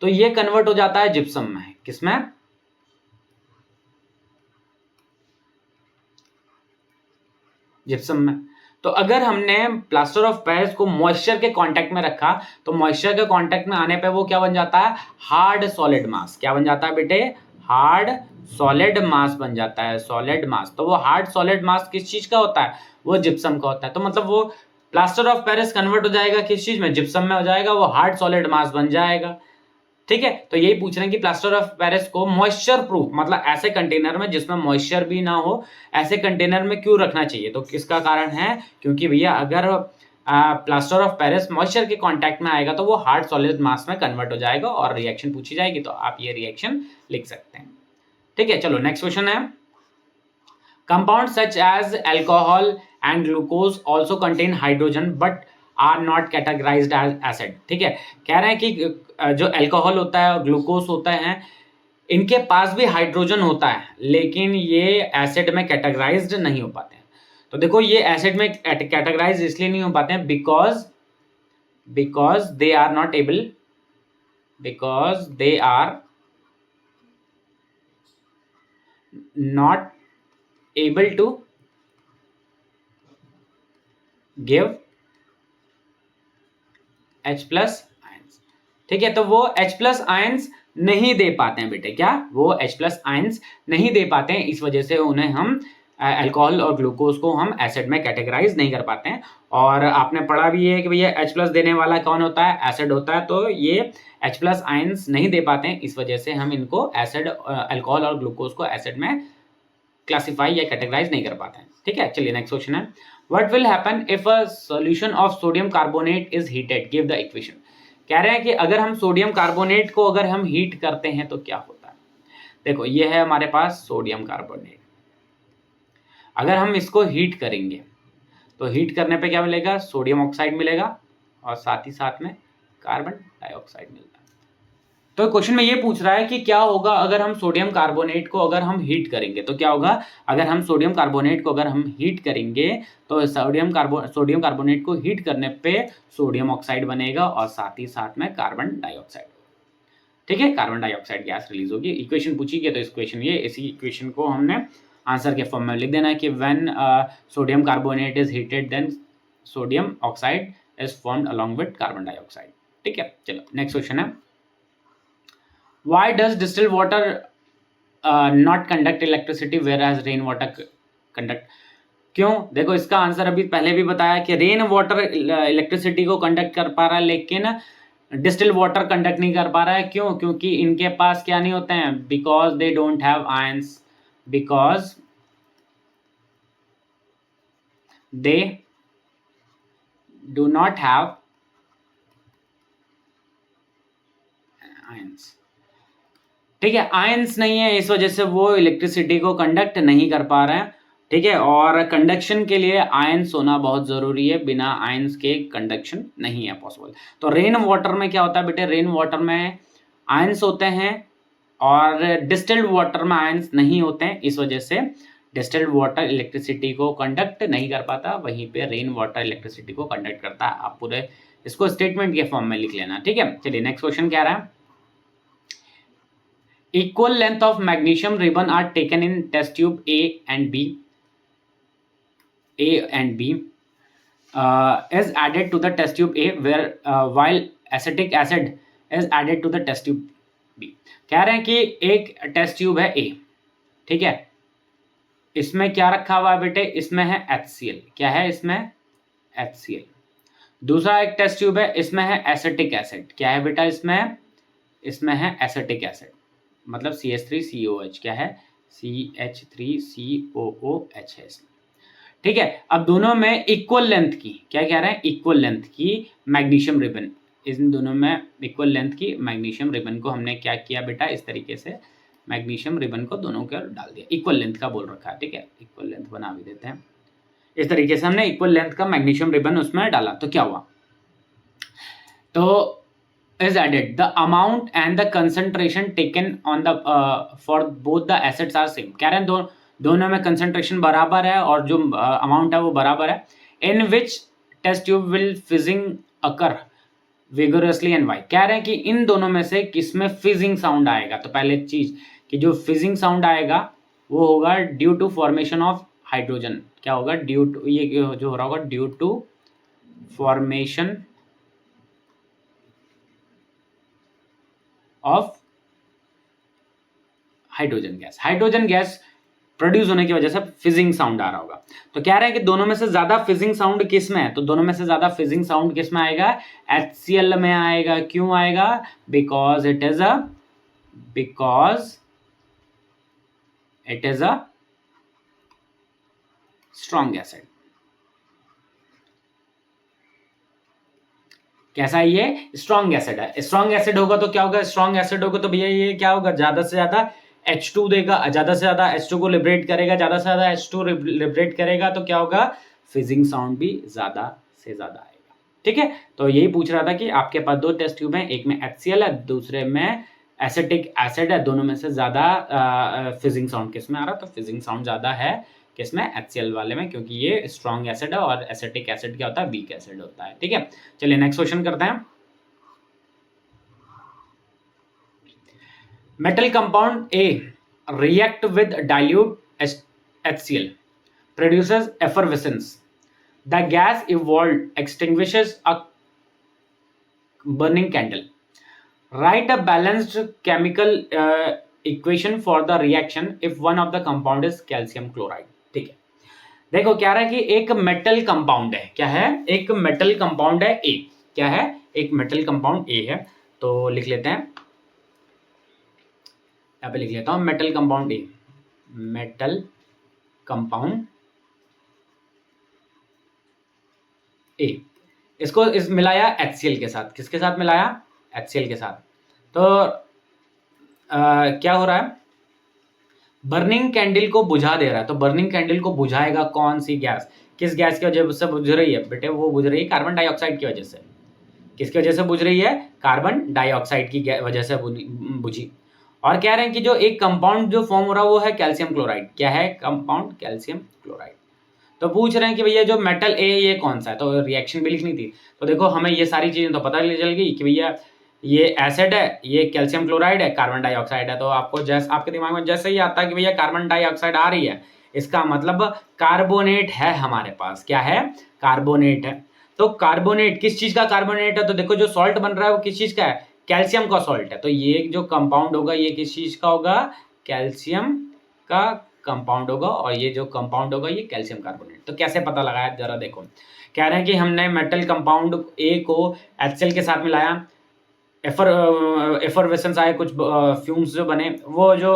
तो ये कन्वर्ट हो जाता है जिप्सम में, किसमें, जिप्सम में। तो अगर हमने प्लास्टर ऑफ पेरिस को मॉइस्चर के कांटेक्ट में रखा तो मॉइस्चर के कांटेक्ट में आने पे वो क्या बन जाता है, हार्ड सॉलिड मास, क्या बन जाता है बेटे, हार्ड सॉलिड मास बन जाता है, सॉलिड मास। तो वो हार्ड सॉलिड मास किस चीज का होता है, वो जिप्सम का होता है। तो मतलब वो प्लास्टर ऑफ पेरिस कन्वर्ट हो जाएगा किस चीज में, जिप्सम में हो जाएगा, वो हार्ड सॉलिड मास बन जाएगा, ठीक है। तो यही पूछ रहे हैं कि प्लास्टर ऑफ पेरिस को मॉइस्चर प्रूफ मतलब ऐसे कंटेनर में जिसमें मॉइस्चर भी ना हो, ऐसे कंटेनर में क्यों रखना चाहिए, तो किसका कारण है, क्योंकि भैया अगर प्लास्टर ऑफ पेरिस मॉइस्चर के कांटेक्ट में आएगा तो वो हार्ड सॉलिड मास में कन्वर्ट हो जाएगा और रिएक्शन पूछी जाएगी, तो आप ये रिएक्शन लिख सकते हैं, ठीक है। चलो नेक्स्ट क्वेश्चन है, compound such as alcohol and glucose also contain hydrogen but are not categorized as acid. ठीक है, कह रहे हैं कि जो अल्कोहल होता है और ग्लूकोज होता है, इनके पास भी हाइड्रोजन होता है, लेकिन ये एसिड में कैटेगराइज्ड नहीं हो पाते हैं। तो देखो, ये एसिड में कैटेगराइज इसलिए नहीं हो पाते हैं because they are not able, because they are not able to give H+ ions. ठीक है, तो वो H+ आयंस नहीं दे पाते हैं बेटे, क्या वो H+ आयंस नहीं दे पाते हैं, इस वजह से उन्हें हम अल्कोहल और ग्लूकोज को हम एसिड में कैटेगराइज नहीं कर पाते हैं। और आपने पढ़ा भी है कि भैया H+ देने वाला कौन होता है, एसिड होता है, तो ये H+ आयंस नहीं दे पाते हैं, इस वजह से हम इनको एसिड, अल्कोहल और ग्लूकोज को एसिड में क्लासिफाई या कैटेगराइज नहीं कर पाते हैं। ठीक है, चलिए नेक्स्ट क्वेश्चन है, what will happen if a solution of sodium carbonate is heated, give the equation. कह रहे हैं कि अगर हम सोडियम कार्बोनेट को अगर हम हीट करते हैं तो क्या होता है। देखो, ये है हमारे पास सोडियम कार्बोनेट, अगर हम इसको हीट करेंगे तो हीट करने पे क्या मिलेगा, सोडियम ऑक्साइड मिलेगा और साथ ही साथ में कार्बन डाइऑक्साइड मिलता है। तो क्वेश्चन में ये पूछ रहा है कि क्या होगा अगर हम सोडियम कार्बोनेट को अगर हम हीट करेंगे, तो क्या होगा अगर हम सोडियम कार्बोनेट को अगर हम हीट करेंगे, तो सोडियम कार्बोनेट को हीट करने पे सोडियम ऑक्साइड बनेगा और साथ ही साथ में कार्बन डाइऑक्साइड। ठीक है, कार्बन डाइऑक्साइड गैस रिलीज होगी। इक्वेशन पूछी गई तो इसी इक्वेशन को हमने आंसर के फॉर्म में लिख देना है कि when sodium carbonate is heated then sodium oxide is formed along with carbon dioxide. ठीक है, चलो नेक्स्ट क्वेश्चन है, why does distilled water not conduct electricity whereas rain water conduct। क्यों, देखो इसका आंसर अभी पहले भी बताया कि रेन वाटर इलेक्ट्रिसिटी को कंडक्ट कर पा रहा है, लेकिन डिस्टिल वाटर कंडक्ट नहीं कर पा रहा है। क्यों, क्योंकि इनके पास क्या नहीं होते हैं, because they don't have ions, because they do not have ions. ठीक है, आयंस नहीं है, इस वजह से वो इलेक्ट्रिसिटी को कंडक्ट नहीं कर पा रहे हैं। ठीक है, और कंडक्शन के लिए आयंस होना बहुत जरूरी है, बिना आयंस के कंडक्शन नहीं है पॉसिबल। तो रेन वाटर में क्या होता है बेटे, रेन वाटर में आयंस होते हैं और डिस्टिल्ड वाटर में आयंस नहीं होते हैं, इस वजह से डिस्टिल्ड वाटर इलेक्ट्रिसिटी को कंडक्ट नहीं कर पाता, वहीं पे रेन वाटर इलेक्ट्रिसिटी को कंडक्ट करता है। आप पूरे इसको स्टेटमेंट के फॉर्म में लिख लेना। ठीक है, चलिए नेक्स्ट क्वेश्चन क्या रहा है, equal length of magnesium ribbon are taken in test tube A and B is added to the test tube A where while acetic acid is added to the test tube B। कह रहे हैं कि एक test tube है A, ठीक है, इसमें क्या रखा हुआ है बेटे, इसमें है HCl, क्या है इसमें HCl। दूसरा एक टेस्ट ट्यूब है, इसमें है एसिटिक एसिड, क्या है बेटा इसमें है एसिटिक एसिड, मतलब CH3COH, क्या है CH3COOH है इसमें। ठीक है, अब दोनों में इक्वल लेंथ की, क्या कह रहे हैं, इक्वल लेंथ की मैग्नीशियम रिबन, इन दोनों में इक्वल लेंथ की मैग्नीशियम रिबन को हमने क्या किया बेटा, इस तरीके से मैग्नीशियम रिबन को दोनों के डाल दिया, इक्वल लेंथ का बोल रखा है। ठीक है, इक्वल लेंथ बना भी देते हैं, इस तरीके से हमने इक्वल लेंथ का मैग्नीशियम रिबन उसमें डाला, तो क्या हुआ, तो is added, the amount and the concentration taken on the for both the acids are same। कह रहे हैं दोनों में concentration बराबर है और जो amount है वो बराबर है। in which test tube will fizzing occur vigorously and why। कह रहे हैं कि इन दोनों में से किसमें fizzing sound आएगा, तो पहले चीज कि जो fizzing sound आएगा वो होगा due to formation of hydrogen, क्या होगा ड्यू टू, ये जो हो रहा होगा due to formation of hydrogen gas produce होने की वजह से फिजिंग साउंड आ रहा होगा। तो कह रहे हैं कि दोनों में से ज्यादा फिजिंग साउंड किस में है, तो दोनों में से ज्यादा फिजिंग साउंड किस में आएगा, HCl में आएगा। क्यों आएगा, because it is a strong acid. कैसा है, ये स्ट्रॉन्ग एसिड है। स्ट्रॉन्ग एसिड होगा तो क्या होगा, स्ट्रॉन्ग एसिड होगा तो भैया ये क्या होगा, ज्यादा से ज्यादा H2 देगा, ज़्यादा से ज़्यादा H2 को लिबरेट करेगा, ज़्यादा से ज़्यादा H2 लिबरेट करेगा तो क्या होगा, फिजिंग साउंड भी ज़्यादा से ज़्यादा आएगा। ठीक है, तो यही पूछ रहा था कि आपके पास 2 टेस्ट ट्यूब हैं, एक में HCl है, दूसरे में एसिटिक एसिड है, दोनों में से ज़्यादा फिजिंग साउंड किस में आ रहा है, तो फिजिंग साउंड ज़्यादा है किसमें, HCl वाले में, क्योंकि ये स्ट्रॉन्ग एसिड है और एसिटिक एसिड क्या होता है, वीक एसिड होता है। ठीक है, चलिए नेक्स्ट क्वेश्चन करते हैं। Metal compound A react with dilute HCl produces effervescence. The gas evolved extinguishes a burning candle. Write a balanced chemical equation for the reaction if one of the compound is calcium chloride. ठीक है, देखो क्या रहा है कि एक metal compound है, क्या है, एक मेटल कंपाउंड है ए, क्या है, एक मेटल कंपाउंड ए है, तो लिख लेते हैं, यहाँ पे लिख लेता हूं metal compound A, metal compound A, इसको इस मिलाया HCl के साथ, किसके साथ मिलाया, HCl के साथ, तो क्या हो रहा है, बर्निंग कैंडल को बुझा दे रहा है, तो बर्निंग कैंडल को बुझाएगा कौन सी गैस, किस गैस की वजह से बुझ रही है बेटे, वो बुझ रही है कार्बन डाइऑक्साइड की वजह से, किसकी वजह से बुझ रही है, कार्बन डाइऑक्साइड की वजह से बुझी, और कह रहे हैं कि जो एक कंपाउंड जो फॉर्म हो रहा है वो है कैल्शियम क्लोराइड, क्या है कंपाउंड, कैल्शियम क्लोराइड, तो पूछ रहे हैं कि भैया जो मेटल ए ये कौन सा है, तो रिएक्शन भी लिखनी थी, तो देखो हमें ये सारी चीजें तो पता चल गई कि भैया ये एसिड है, ये कैल्शियम क्लोराइड है, कार्बन डाइऑक्साइड है, तो आपको जैसे आपके दिमाग में जैसे ही आता है कि भैया कार्बन डाइऑक्साइड आ रही है, इसका मतलब कार्बोनेट है हमारे पास, क्या है, कार्बोनेट है, तो कार्बोनेट किस चीज का कार्बोनेट है, तो देखो जो सॉल्ट बन रहा है वो किस चीज का है, कैल्शियम का सॉल्ट है, तो ये जो कंपाउंड होगा ये किस चीज का होगा, कैल्शियम का कंपाउंड होगा, और ये जो कंपाउंड होगा ये कैल्शियम कार्बोनेट, तो कैसे पता लगाया जरा देखो, कह रहे हैं कि हमने मेटल कंपाउंड ए को HCl के साथ मिलाया, एफरवेसेंस आए, कुछ फ्यूम्स जो बने, वो जो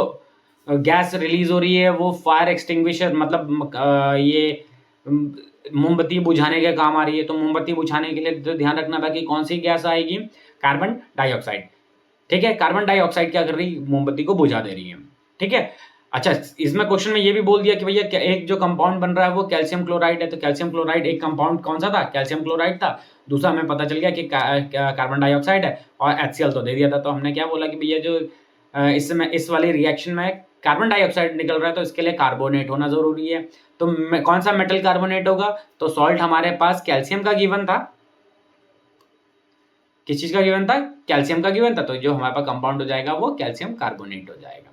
गैस रिलीज हो रही है वो फायर एक्सटिंग्विशर, मतलब ये मोमबत्ती बुझाने के काम आ रही है, तो मोमबत्ती बुझाने के लिए तो ध्यान रखना था कि कौन सी गैस आएगी, कार्बन डाइऑक्साइड, ठीक है, कार्बन डाइऑक्साइड क्या कर रही है, मोमबत्ती को बुझा दे रही है, ठीक है। अच्छा, इसमें क्वेश्चन में ये भी बोल दिया कि भैया एक जो कंपाउंड बन रहा है वो कैल्शियम क्लोराइड है, तो कैल्शियम क्लोराइड एक कंपाउंड कौन सा था, कैल्शियम क्लोराइड था, दूसरा हमें पता चल गया कि कार्बन डाइऑक्साइड है, और HCl तो दे दिया था, तो हमने क्या बोला कि भैया जो इसमें इस वाली रिएक्शन में कार्बन डाइऑक्साइड निकल रहा है तो इसके लिए कार्बोनेट होना जरूरी है, तो कौन सा मेटल कार्बोनेट होगा, तो सॉल्ट हमारे पास कैल्शियम का गिवन था, किस चीज का गिवन था, कैल्शियम का गिवन था, तो जो हमारे पास कंपाउंड हो जाएगा वो कैल्शियम कार्बोनेट हो जाएगा।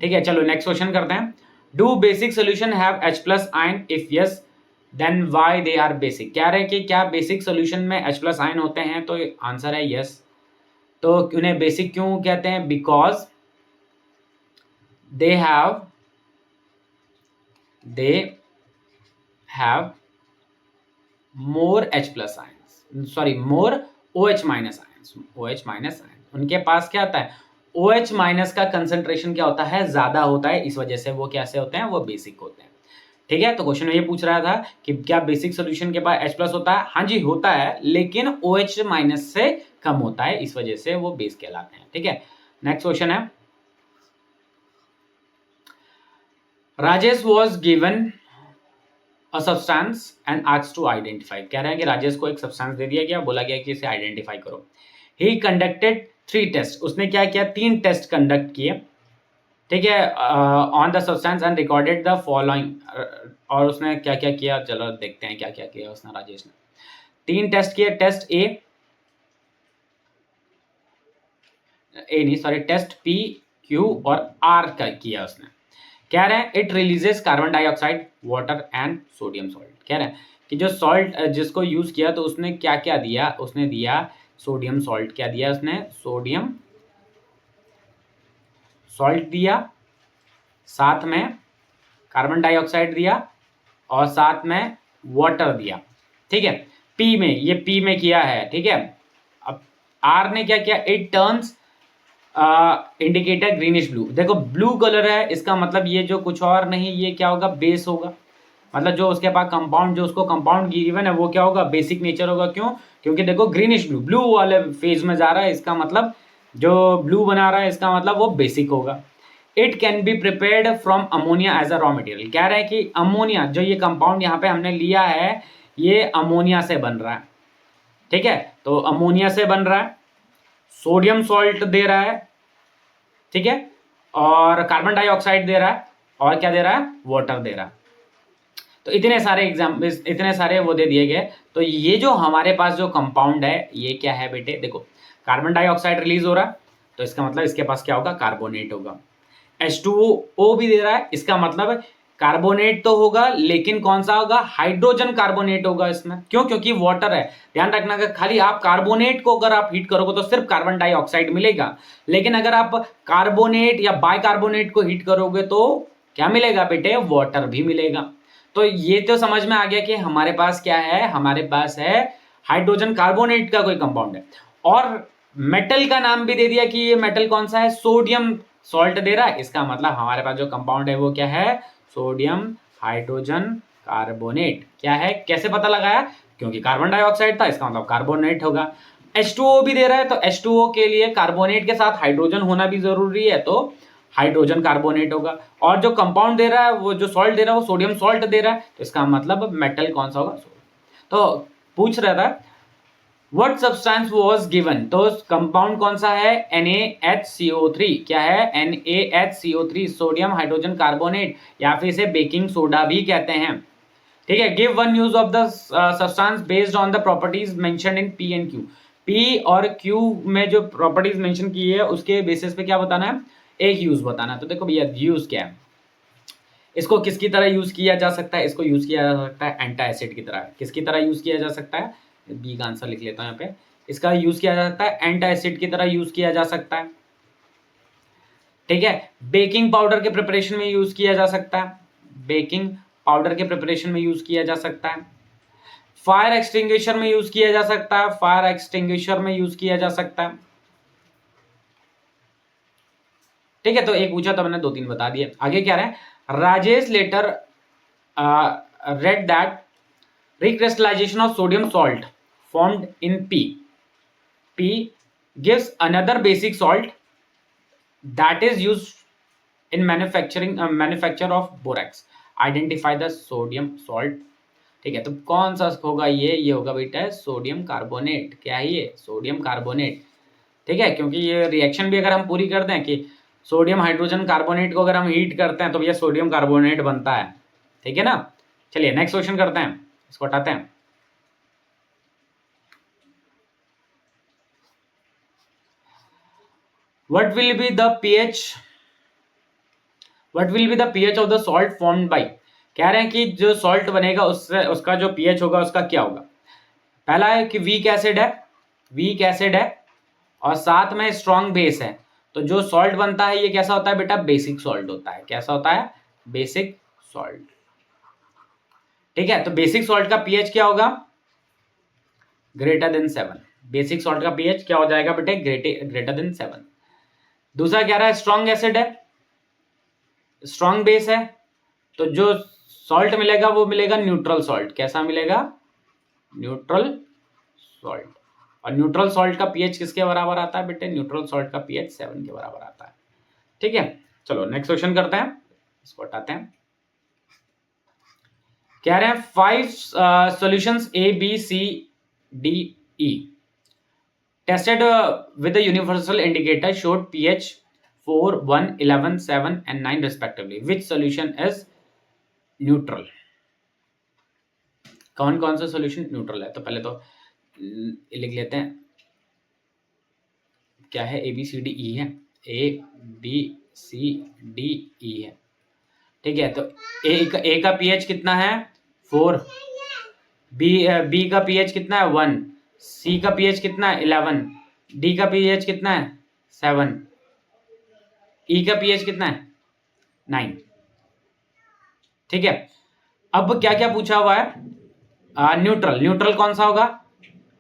ठीक है, चलो नेक्स्ट क्वेश्चन करते हैं। Do basic solution have H+ ion, if yes then why they are basic, कह रहे हैं कि क्या बेसिक सोल्यूशन में H+ आयन होते हैं, तो आंसर है यस, तो उन्हें बेसिक क्यों कहते हैं, because they have more H+ ion, sorry more OH- ion, उनके पास क्या होता है, OH- का कंसंट्रेशन क्या होता है, ज्यादा होता है, इस वजह से वो कैसे होते हैं, वो बेसिक होते हैं। ठीक है, तो क्वेश्चन में ये पूछ रहा था कि क्या बेसिक सोल्यूशन के पास H+ होता है, हाँ जी होता है, लेकिन OH- से कम होता है, इस वजह से वो बेस कहलाते हैं। ठीक है, नेक्स्ट क्वेश्चन है, Rajesh was given a substance and asked to identify, कह रहे हैं कि राजेश को एक सब्सटेंस दे दिया गया, बोला गया कि इसे आइडेंटिफाई करो। ही कंडक्टेड 3 टेस्ट, उसने क्या किया, 3 टेस्ट कंडक्ट किए, ठीक है, on the substance and recorded the following, और उसने क्या क्या किया, चलो देखते हैं क्या क्या किया उसने, राजेश ने 3 टेस्ट किए, टेस्ट टेस्ट P, Q और R का किया उसने, कह रहे हैं it releases carbon dioxide, water and sodium salt, कह रहे हैं कि जो सॉल्ट जिसको यूज किया तो उसने क्या क्या दिया, उसने दिया सोडियम सॉल्ट, क्या दिया उसने, सोडियम सॉल्ट दिया, साथ में कार्बन डाइऑक्साइड दिया, और साथ में वाटर दिया। ठीक है, पी में, ये पी में किया है, ठीक है। अब आर ने क्या किया, it turns indicator greenish blue, देखो ब्लू कलर है, इसका मतलब ये जो कुछ और नहीं, ये क्या होगा, बेस होगा, मतलब जो उसके पास कंपाउंड, जो उसको कंपाउंड गिवन है वो क्या होगा, बेसिक नेचर होगा, क्यों, क्योंकि देखो ग्रीनिश ब्लू, ब्लू वाले फेज में जा रहा है, इसका मतलब जो ब्लू बना रहा है इसका मतलब वो बेसिक होगा। It can be prepared from ammonia as a raw material. कह रहे हैं कि अमोनिया जो ये कंपाउंड यहाँ पे हमने लिया है ये अमोनिया से बन रहा है, ठीक है। तो अमोनिया से बन रहा है, सोडियम सॉल्ट दे रहा है, ठीक है, और कार्बन डाइऑक्साइड दे रहा है, और क्या दे रहा है, वाटर दे रहा है। तो इतने सारे एग्जाम्पल, इतने सारे वो दे दिए गए। तो ये जो हमारे पास जो कंपाउंड है ये क्या है बेटे, देखो कार्बन डाइऑक्साइड रिलीज हो रहा है तो इसका मतलब इसके पास क्या होगा, कार्बोनेट होगा। H2O भी दे रहा है, इसका मतलब कार्बोनेट तो होगा, लेकिन कौन सा होगा, हाइड्रोजन कार्बोनेट होगा इसमें। क्यों, क्योंकि वाटर है। ध्यान रखना कि खाली आप कार्बोनेट को अगर आप हीट करोगे तो सिर्फ कार्बन डाइऑक्साइड मिलेगा, लेकिन अगर आप कार्बोनेट या बाइकार्बोनेट को हीट करोगे तो क्या मिलेगा बेटे, वाटर भी मिलेगा। तो ये तो समझ में आ गया कि हमारे पास क्या है, हमारे पास है हाइड्रोजन कार्बोनेट का कोई कंपाउंड है। और मेटल का नाम भी दे दिया कि ये मेटल कौन सा है, सोडियम सॉल्ट दे रहा है। इसका मतलब हमारे पास जो कंपाउंड है वो क्या है, सोडियम हाइड्रोजन कार्बोनेट। क्या है, कैसे पता लगाया, क्योंकि कार्बन डाइऑक्साइड था, इसका मतलब कार्बोनेट होगा। H2O भी दे रहा है तो H2O के लिए कार्बोनेट के साथ हाइड्रोजन होना भी जरूरी है, तो हाइड्रोजन कार्बोनेट होगा। और जो कंपाउंड दे रहा है, वो जो सॉल्ट दे रहा है वो सोडियम सॉल्ट दे रहा है, तो इसका मतलब मेटल कौन सा होगा, तो पूछ रहा था व्हाट सब्सटेंस वाज गिवन, तो कंपाउंड कौन सा है, NaHCO3। क्या है, NaHCO3, सोडियम हाइड्रोजन कार्बोनेट, या फिर इसे बेकिंग सोडा भी कहते हैं, ठीक है। Give one use of the substance based on the properties mentioned in P and Q। P और Q में जो प्रॉपर्टीज मेंशन की है उसके बेसिस पे क्या बताना है, एक यूज बताना है। तो देखो भैया यूज क्या है, इसको किसकी तरह यूज किया जा सकता है, इसको यूज किया जा सकता है एंटा एसिड की तरह। किसकी तरह यूज किया जा सकता है, बी का आंसर लिख लेता हूं यहाँ पे, इसका यूज किया जा सकता है एंटा एसिड की तरह यूज किया जा सकता है, ठीक है। बेकिंग पाउडर के प्रिपरेशन में यूज किया जा सकता है, बेकिंग पाउडर के प्रिपरेशन में यूज किया जा सकता है, फायर एक्सटिंग्विशर में यूज किया जा सकता है, फायर एक्सटिंग्विशर में यूज किया जा सकता है, ठीक है। तो एक पूछा तो मैंने 2-3 बता दिए। आगे क्या रहे, Rajesh later read that recrystallization of sodium salt formed in P gives another basic salt that is used in manufacture of borax. Identify the sodium salt, ठीक है। तो कौन सा होगा ये होगा बेटा सोडियम कार्बोनेट। क्या है ये, सोडियम कार्बोनेट, ठीक है। क्योंकि ये रिएक्शन भी अगर हम पूरी कर दें कि सोडियम हाइड्रोजन कार्बोनेट को अगर हम हीट करते हैं तो ये सोडियम कार्बोनेट बनता है, ठीक है ना। चलिए नेक्स्ट क्वेश्चन करते हैं, इसको हटाते हैं। What will be the pH? What will be the pH of the salt formed by? कह रहे हैं कि जो सॉल्ट बनेगा उससे उसका जो pH होगा उसका क्या होगा। पहला है कि वीक एसिड है, वीक एसिड है और साथ में स्ट्रॉन्ग बेस है। तो जो सॉल्ट बनता है ये कैसा होता है बेटा, बेसिक सॉल्ट होता है। कैसा होता है, बेसिक सॉल्ट, ठीक है। तो बेसिक सॉल्ट का पीएच क्या होगा, ग्रेटर देन 7। बेसिक सॉल्ट का पीएच क्या हो जाएगा बेटे, ग्रेटर देन 7। दूसरा कह रहा है स्ट्रॉन्ग एसिड है, स्ट्रॉन्ग बेस है, तो जो सॉल्ट मिलेगा वो मिलेगा न्यूट्रल सॉल्ट। कैसा मिलेगा, न्यूट्रल सॉल्ट। और न्यूट्रल सॉल्ट का पीएच किसके बराबर आता है बेटे, न्यूट्रल सॉल्ट का पीएच 7 के बराबर आता है, ठीक है। चलो नेक्स्ट क्वेश्चन करते हैं, इसको हटाते हैं। कह रहे हैं 5 solutions A B C D E tested with the universal indicator showed pH 4, 1, 11, 7 and 9 respectively. Which solution is neutral? कौन कौन सा सॉल्यूशन न्यूट्रल है, तो पहले तो लिख लेते हैं। क्या है, A B C D E है, A B C D E है, ठीक है। तो A का pH कितना है 4, B का pH कितना है 1, C का pH कितना है 11, D का pH कितना है 7, E का pH कितना है 9, ठीक है। अब क्या क्या पूछा हुआ है, न्यूट्रल। न्यूट्रल कौन सा होगा,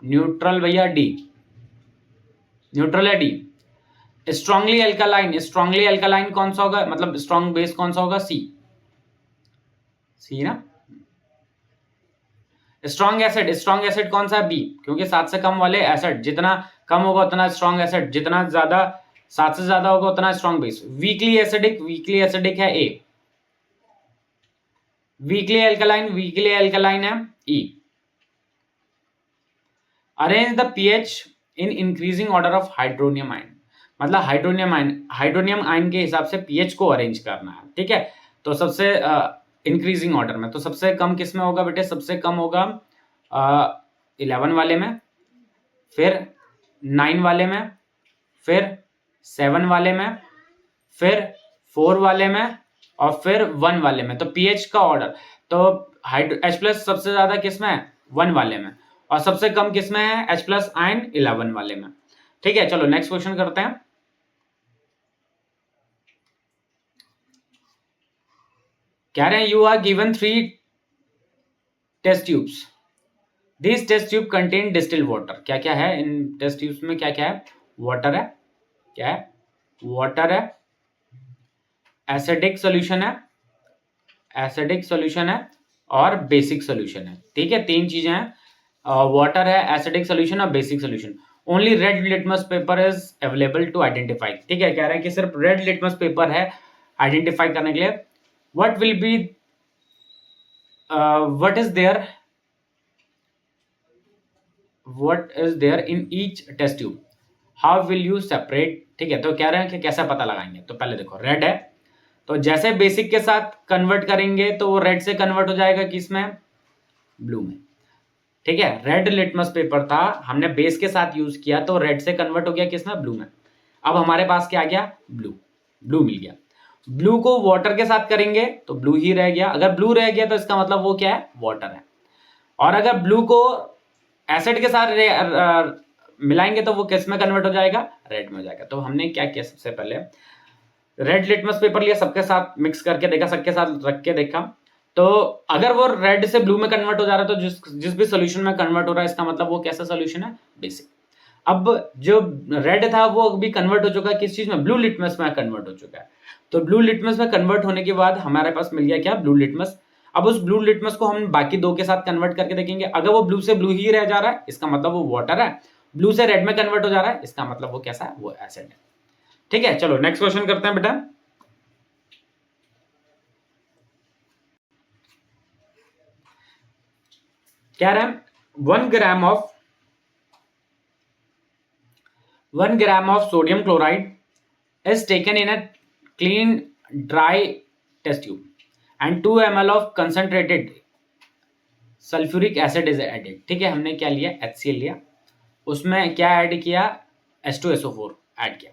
न्यूट्रल भैया डी, न्यूट्रल है D. Strongly alkaline, strongly alkaline कौन सा होगा, मतलब स्ट्रॉन्ग बेस कौन सा होगा, सी, सी ना। स्ट्रॉन्ग एसिड, स्ट्रॉन्ग एसिड कौन सा, बी, क्योंकि 7 से कम वाले एसिड, जितना कम होगा उतना स्ट्रॉन्ग एसिड, जितना ज्यादा 7 से ज्यादा होगा उतना स्ट्रॉन्ग बेस। वीकली एसिडिक है ए, वीकली एल्कलाइन है E. Arrange the pH in increasing order of hydronium ion, मतलब हाइड्रोनियम आयन के हिसाब से पीएच को अरेंज करना है, ठीक है। तो सबसे इंक्रीजिंग ऑर्डर में, तो सबसे कम किस में होगा बेटे, सबसे कम होगा 11 वाले में, फिर 9 वाले में, फिर 7 वाले में, फिर 4 वाले में, और फिर 1 वाले में। तो पीएच का ऑर्डर, तो H प्लस सबसे ज्यादा किस में है, 1 वाले में, और सबसे कम किस में है, H प्लस आयन 11 वाले में, ठीक है। चलो नेक्स्ट क्वेश्चन करते हैं। कह रहे हैं you are given 3 test tubes, this test tube contain distil water. क्या क्या है इन टेस्ट ट्यूब्स में, क्या क्या है, वाटर है, क्या है, वाटर है, एसिडिक सॉल्यूशन है, एसिडिक सॉल्यूशन है, और बेसिक सॉल्यूशन है, ठीक है। 3 चीजें हैं, वाटर है, एसिडिक सॉल्यूशन और basic solution. Only red litmus paper is available to identify, ठीक है। कह रहे हैं कि सिर्फ रेड लिटमस पेपर है आइडेंटिफाई करने के लिए। What will be what is there in each test tube, how will you separate, ठीक है। तो कह रहे हैं कि कैसा पता लगाएंगे। तो पहले देखो रेड है, तो जैसे बेसिक के साथ कन्वर्ट करेंगे तो वो रेड से कन्वर्ट हो जाएगा किसमें, ब्लू में, ठीक है। रेड लिटमस पेपर था, हमने बेस के साथ यूज किया तो रेड से कन्वर्ट हो गया किसमें, ब्लू में। अब हमारे पास क्या आ गया, ब्लू मिल गया। ब्लू को वाटर के साथ करेंगे तो ब्लू ही रह गया, अगर ब्लू रह गया तो इसका मतलब वो क्या है, वाटर है। और अगर ब्लू को एसिड के साथ मिलाएंगे तो वो किस में कन्वर्ट हो जाएगा, रेड में हो जाएगा। तो हमने क्या किया, सबसे पहले रेड लिटमस पेपर लिया, सबके साथ मिक्स करके देखा, सबके साथ रख के देखा, तो अगर वो रेड से ब्लू में कन्वर्ट हो जा रहा है तो जिस भी सोल्यूशन में कन्वर्ट हो रहा है इसका मतलब वो कैसा सोल्यूशन है, बेसिक। अब जो रेड था वो अभी कन्वर्ट हो चुका है किस चीज में, ब्लू लिटमस में कन्वर्ट हो चुका है। तो ब्लू लिटमस में कन्वर्ट होने के बाद हमारे पास मिल गया क्या, ब्लू लिटमस। अब उस ब्लू लिटमस को हम बाकी 2 के साथ कन्वर्ट करके देखेंगे, अगर वो ब्लू से ब्लू ही रह जा रहा है इसका मतलब वो वाटर है, ब्लू से रेड में कन्वर्ट हो जा रहा है इसका मतलब वो कैसा है, वो एसिड है, ठीक है। चलो नेक्स्ट क्वेश्चन करते हैं बेटा। क्या रहा है, 1 gram of sodium chloride is taken in a clean dry test tube and 2 ml of concentrated sulfuric acid is added, ठीक है। हमने क्या लिया, HCl लिया, उसमें क्या ऐड किया, H2SO4 ऐड किया,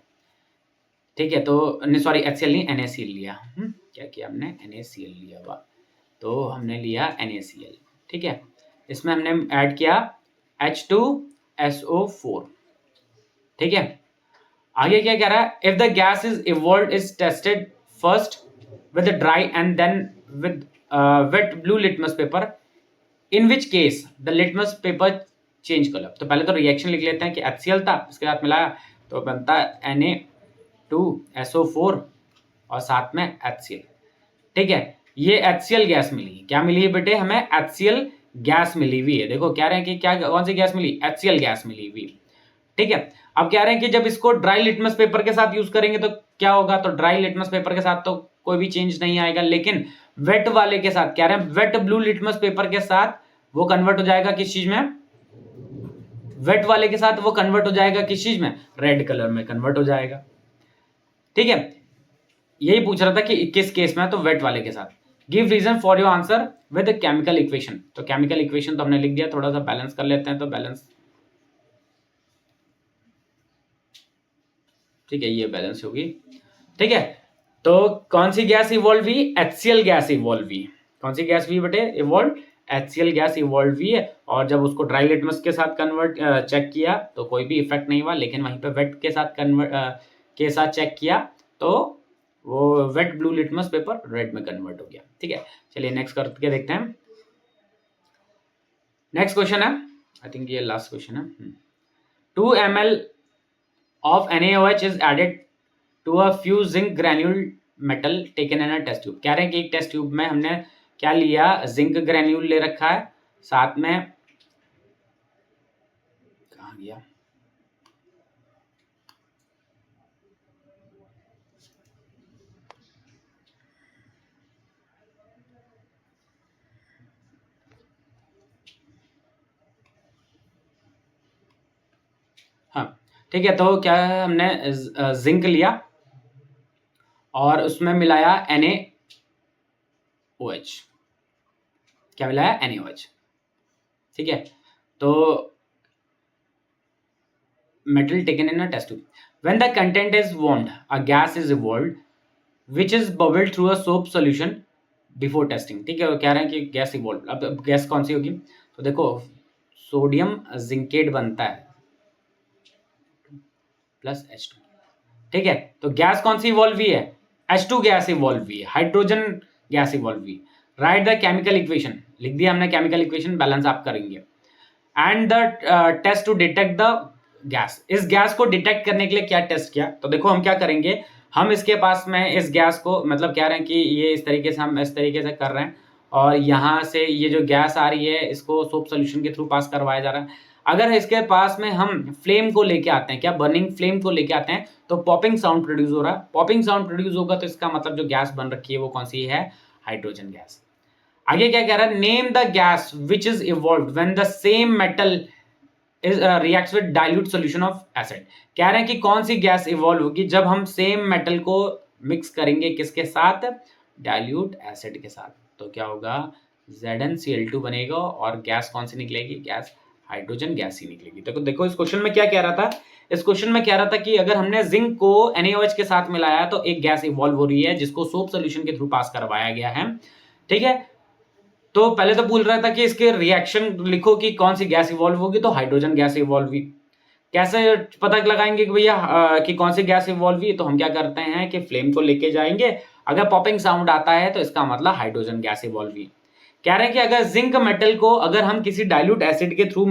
ठीक है। तो सॉरी HCl नहीं, NaCl लिया, क्या किया हमने, NaCl लिया हुआ, तो हमने लिया NaCl, ठीक है। इसमें हमने ऐड किया H2SO4, ठीक है। आगे क्या कह रहा है, if the gas is tested first with dry and then with wet blue litmus paper, in which case the litmus paper change colour. तो पहले तो रिएक्शन लिख लेते हैं कि HCl था, उसके साथ मिलाया तो बनता है Na2SO4 और साथ में HCl, ठीक है। ये HCl गैस मिली, क्या मिली है बेटे, हमें HCl गैस मिली हुई है। देखो कह रहे हैं कि क्या, कौन सी गैस मिली, HCl गैस मिली हुई, ठीक है। अब कह रहे हैं कि जब इसको ड्राई लिटमस पेपर के साथ यूज करेंगे तो क्या होगा, तो ड्राई लिटमस पेपर के साथ तो कोई भी चेंज नहीं आएगा, लेकिन वेट वाले के साथ, कह रहे हैं वेट ब्लू लिटमस पेपर के साथ वो कन्वर्ट हो जाएगा किस चीज में, वेट वाले के साथ वो कन्वर्ट हो जाएगा किस चीज में, रेड कलर में कन्वर्ट हो जाएगा, ठीक है। यही पूछ रहा था कि किस केस में, तो वेट वाले के साथ। Give reason for your answer with chemical equation. तो केमिकल इक्वेशन तो हमने लिख दिया, थोड़ा सा बैलेंस कर लेते हैं, तो बैलेंस, ठीक है, ये बैलेंस होगी, ठीक है। तो कौन सी गैस इवॉल्व हुई, HCl गैस इवॉल्व हुई, कौन सी गैस हुई बेटे, इवॉल्व HCl गैस इवॉल्व हुई है। और जब उसको ड्राई लिटमस के साथ कन्वर्ट चेक किया तो कोई भी इफेक्ट नहीं हुआ, लेकिन वहीं पे वेट के साथ के साथ चेक किया तो वो wet blue litmus paper red में कन्वर्ट हो गया, ठीक है। चलिए नेक्स्ट करके देखते हैं। नेक्स्ट क्वेश्चन है, आई थिंक ये लास्ट क्वेश्चन है। 2 ml of NaOH is added to a few zinc granule metal taken in a test tube। कह रहे हैं कि एक टेस्ट ट्यूब में हमने क्या लिया, जिंक ग्रेन्यूल ले रखा है, साथ में कहाँ गया, हाँ ठीक है, तो क्या है, हमने जिंक लिया और उसमें मिलाया NaOH। क्या मिलाया? NaOH। ठीक है, तो metal taken in a test tube. When the content is warmed, a gas is evolved which is bubbled through a soap solution before testing। ठीक है, वो कह रहे हैं कि गैस इवॉल्व। अब गैस कौन सी होगी? तो देखो, सोडियम जिंकेट बनता है प्लस H2। ठीक है, तो गैस कौन सी इवॉल्व हुई है? H2 गैस इवॉल्व हुई है, हाइड्रोजन गैस इवॉल्व हुई। राइट द केमिकल इक्वेशन, लिख दिया हमने केमिकल इक्वेशन, बैलेंस आप करेंगे। And the test to detect the gas, इस गैस को डिटेक्ट करने के लिए क्या टेस्ट किया? तो देखो हम क्या करेंगे, हम इसके पास में इस गैस को, मतलब कह रहे हैं कि ये इस तरीके से, हम इस तरीके से कर रहे हैं और यहाँ से ये जो गैस आ रही है इसको सोप सोल्यूशन के थ्रू पास करवाया जा रहा है। अगर इसके पास में हम फ्लेम को लेके आते हैं, क्या बर्निंग फ्लेम को लेके आते हैं, तो पॉपिंग साउंड प्रोड्यूस हो रहा है। पॉपिंग साउंड प्रोड्यूस होगा तो इसका मतलब जो गैस बन रखी है वो कौन सी है? Hydrogen gas. आगे क्या कह रहा है? Name the gas which is evolved when the same metal is reacts with dilute solution of acid. कह रहे हैं कि कौन सी गैस इवॉल्व होगी जब हम सेम मेटल को मिक्स करेंगे किसके साथ? डाइल्यूट एसिड के साथ। तो क्या होगा? ZnCl2 बनेगा और गैस कौन सी निकलेगी? गैस हाइड्रोजन गैस ही निकलेगी। देखो देखो इस क्वेश्चन में क्या कह रहा था? इस क्वेश्चन में कह रहा था कि अगर हमने जिंक को NaOH के साथ मिलाया है तो एक गैस इवॉल्व हो रही है जिसको सोप सोल्यूशन के थ्रू पास करवाया गया है। ठीक है, तो पहले तो बोल रहा था कि इसके रिएक्शन लिखो कि कौन सी गैस इवॉल्व होगी, तो हाइड्रोजन गैस इवॉल्व हुई। कैसे पता लगाएंगे कि भैया कि कौन सी गैस इवॉल्व हुई? तो हम क्या करते हैं कि फ्लेम को लेके जाएंगे, अगर पॉपिंग साउंड आता है तो इसका मतलब हाइड्रोजन गैस इवॉल्व हुई। कह रहे हैं कि अगर जिंक मेटल को अगर हम किसी डाइल्यूट एसिड के थ्रू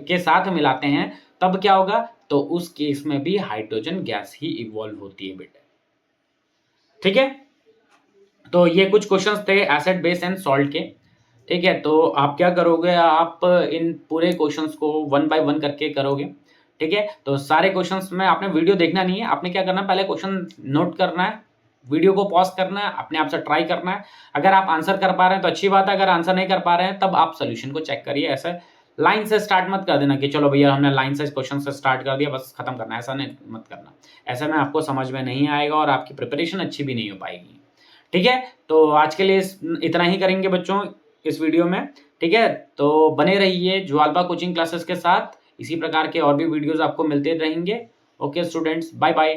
के साथ मिलाते हैं तब क्या होगा? तो उस केस में भी हाइड्रोजन गैस ही इवॉल्व होती है बेटा। ठीक है, तो ये कुछ क्वेश्चंस थे एसिड बेस एंड सॉल्ट के। ठीक है, तो आप क्या करोगे, आप इन पूरे क्वेश्चंस को 1 बाय 1 करके करोगे। ठीक है, तो सारे क्वेश्चंस में आपने वीडियो देखना नहीं है, आपने क्या करना है, पहले क्वेश्चन नोट करना है, वीडियो को पॉज करना है, अपने आप से ट्राई करना है। अगर आप आंसर कर पा रहे हैं तो अच्छी बात है, अगर आंसर नहीं कर पा रहे हैं तब आप सोल्यूशन को चेक करिए। ऐसे लाइन से स्टार्ट मत कर देना कि चलो भैया हमने लाइन से क्वेश्चन से स्टार्ट कर दिया बस खत्म करना है, ऐसा नहीं मत करना। ऐसे में आपको समझ में नहीं आएगा और आपकी प्रिपरेशन अच्छी भी नहीं हो पाएगी। ठीक है, तो आज के लिए इतना ही करेंगे बच्चों इस वीडियो में। ठीक है, तो बने रहिए ज्वालबा कोचिंग क्लासेस के साथ, इसी प्रकार के और भी वीडियोस आपको मिलते रहेंगे। Okay students, bye bye.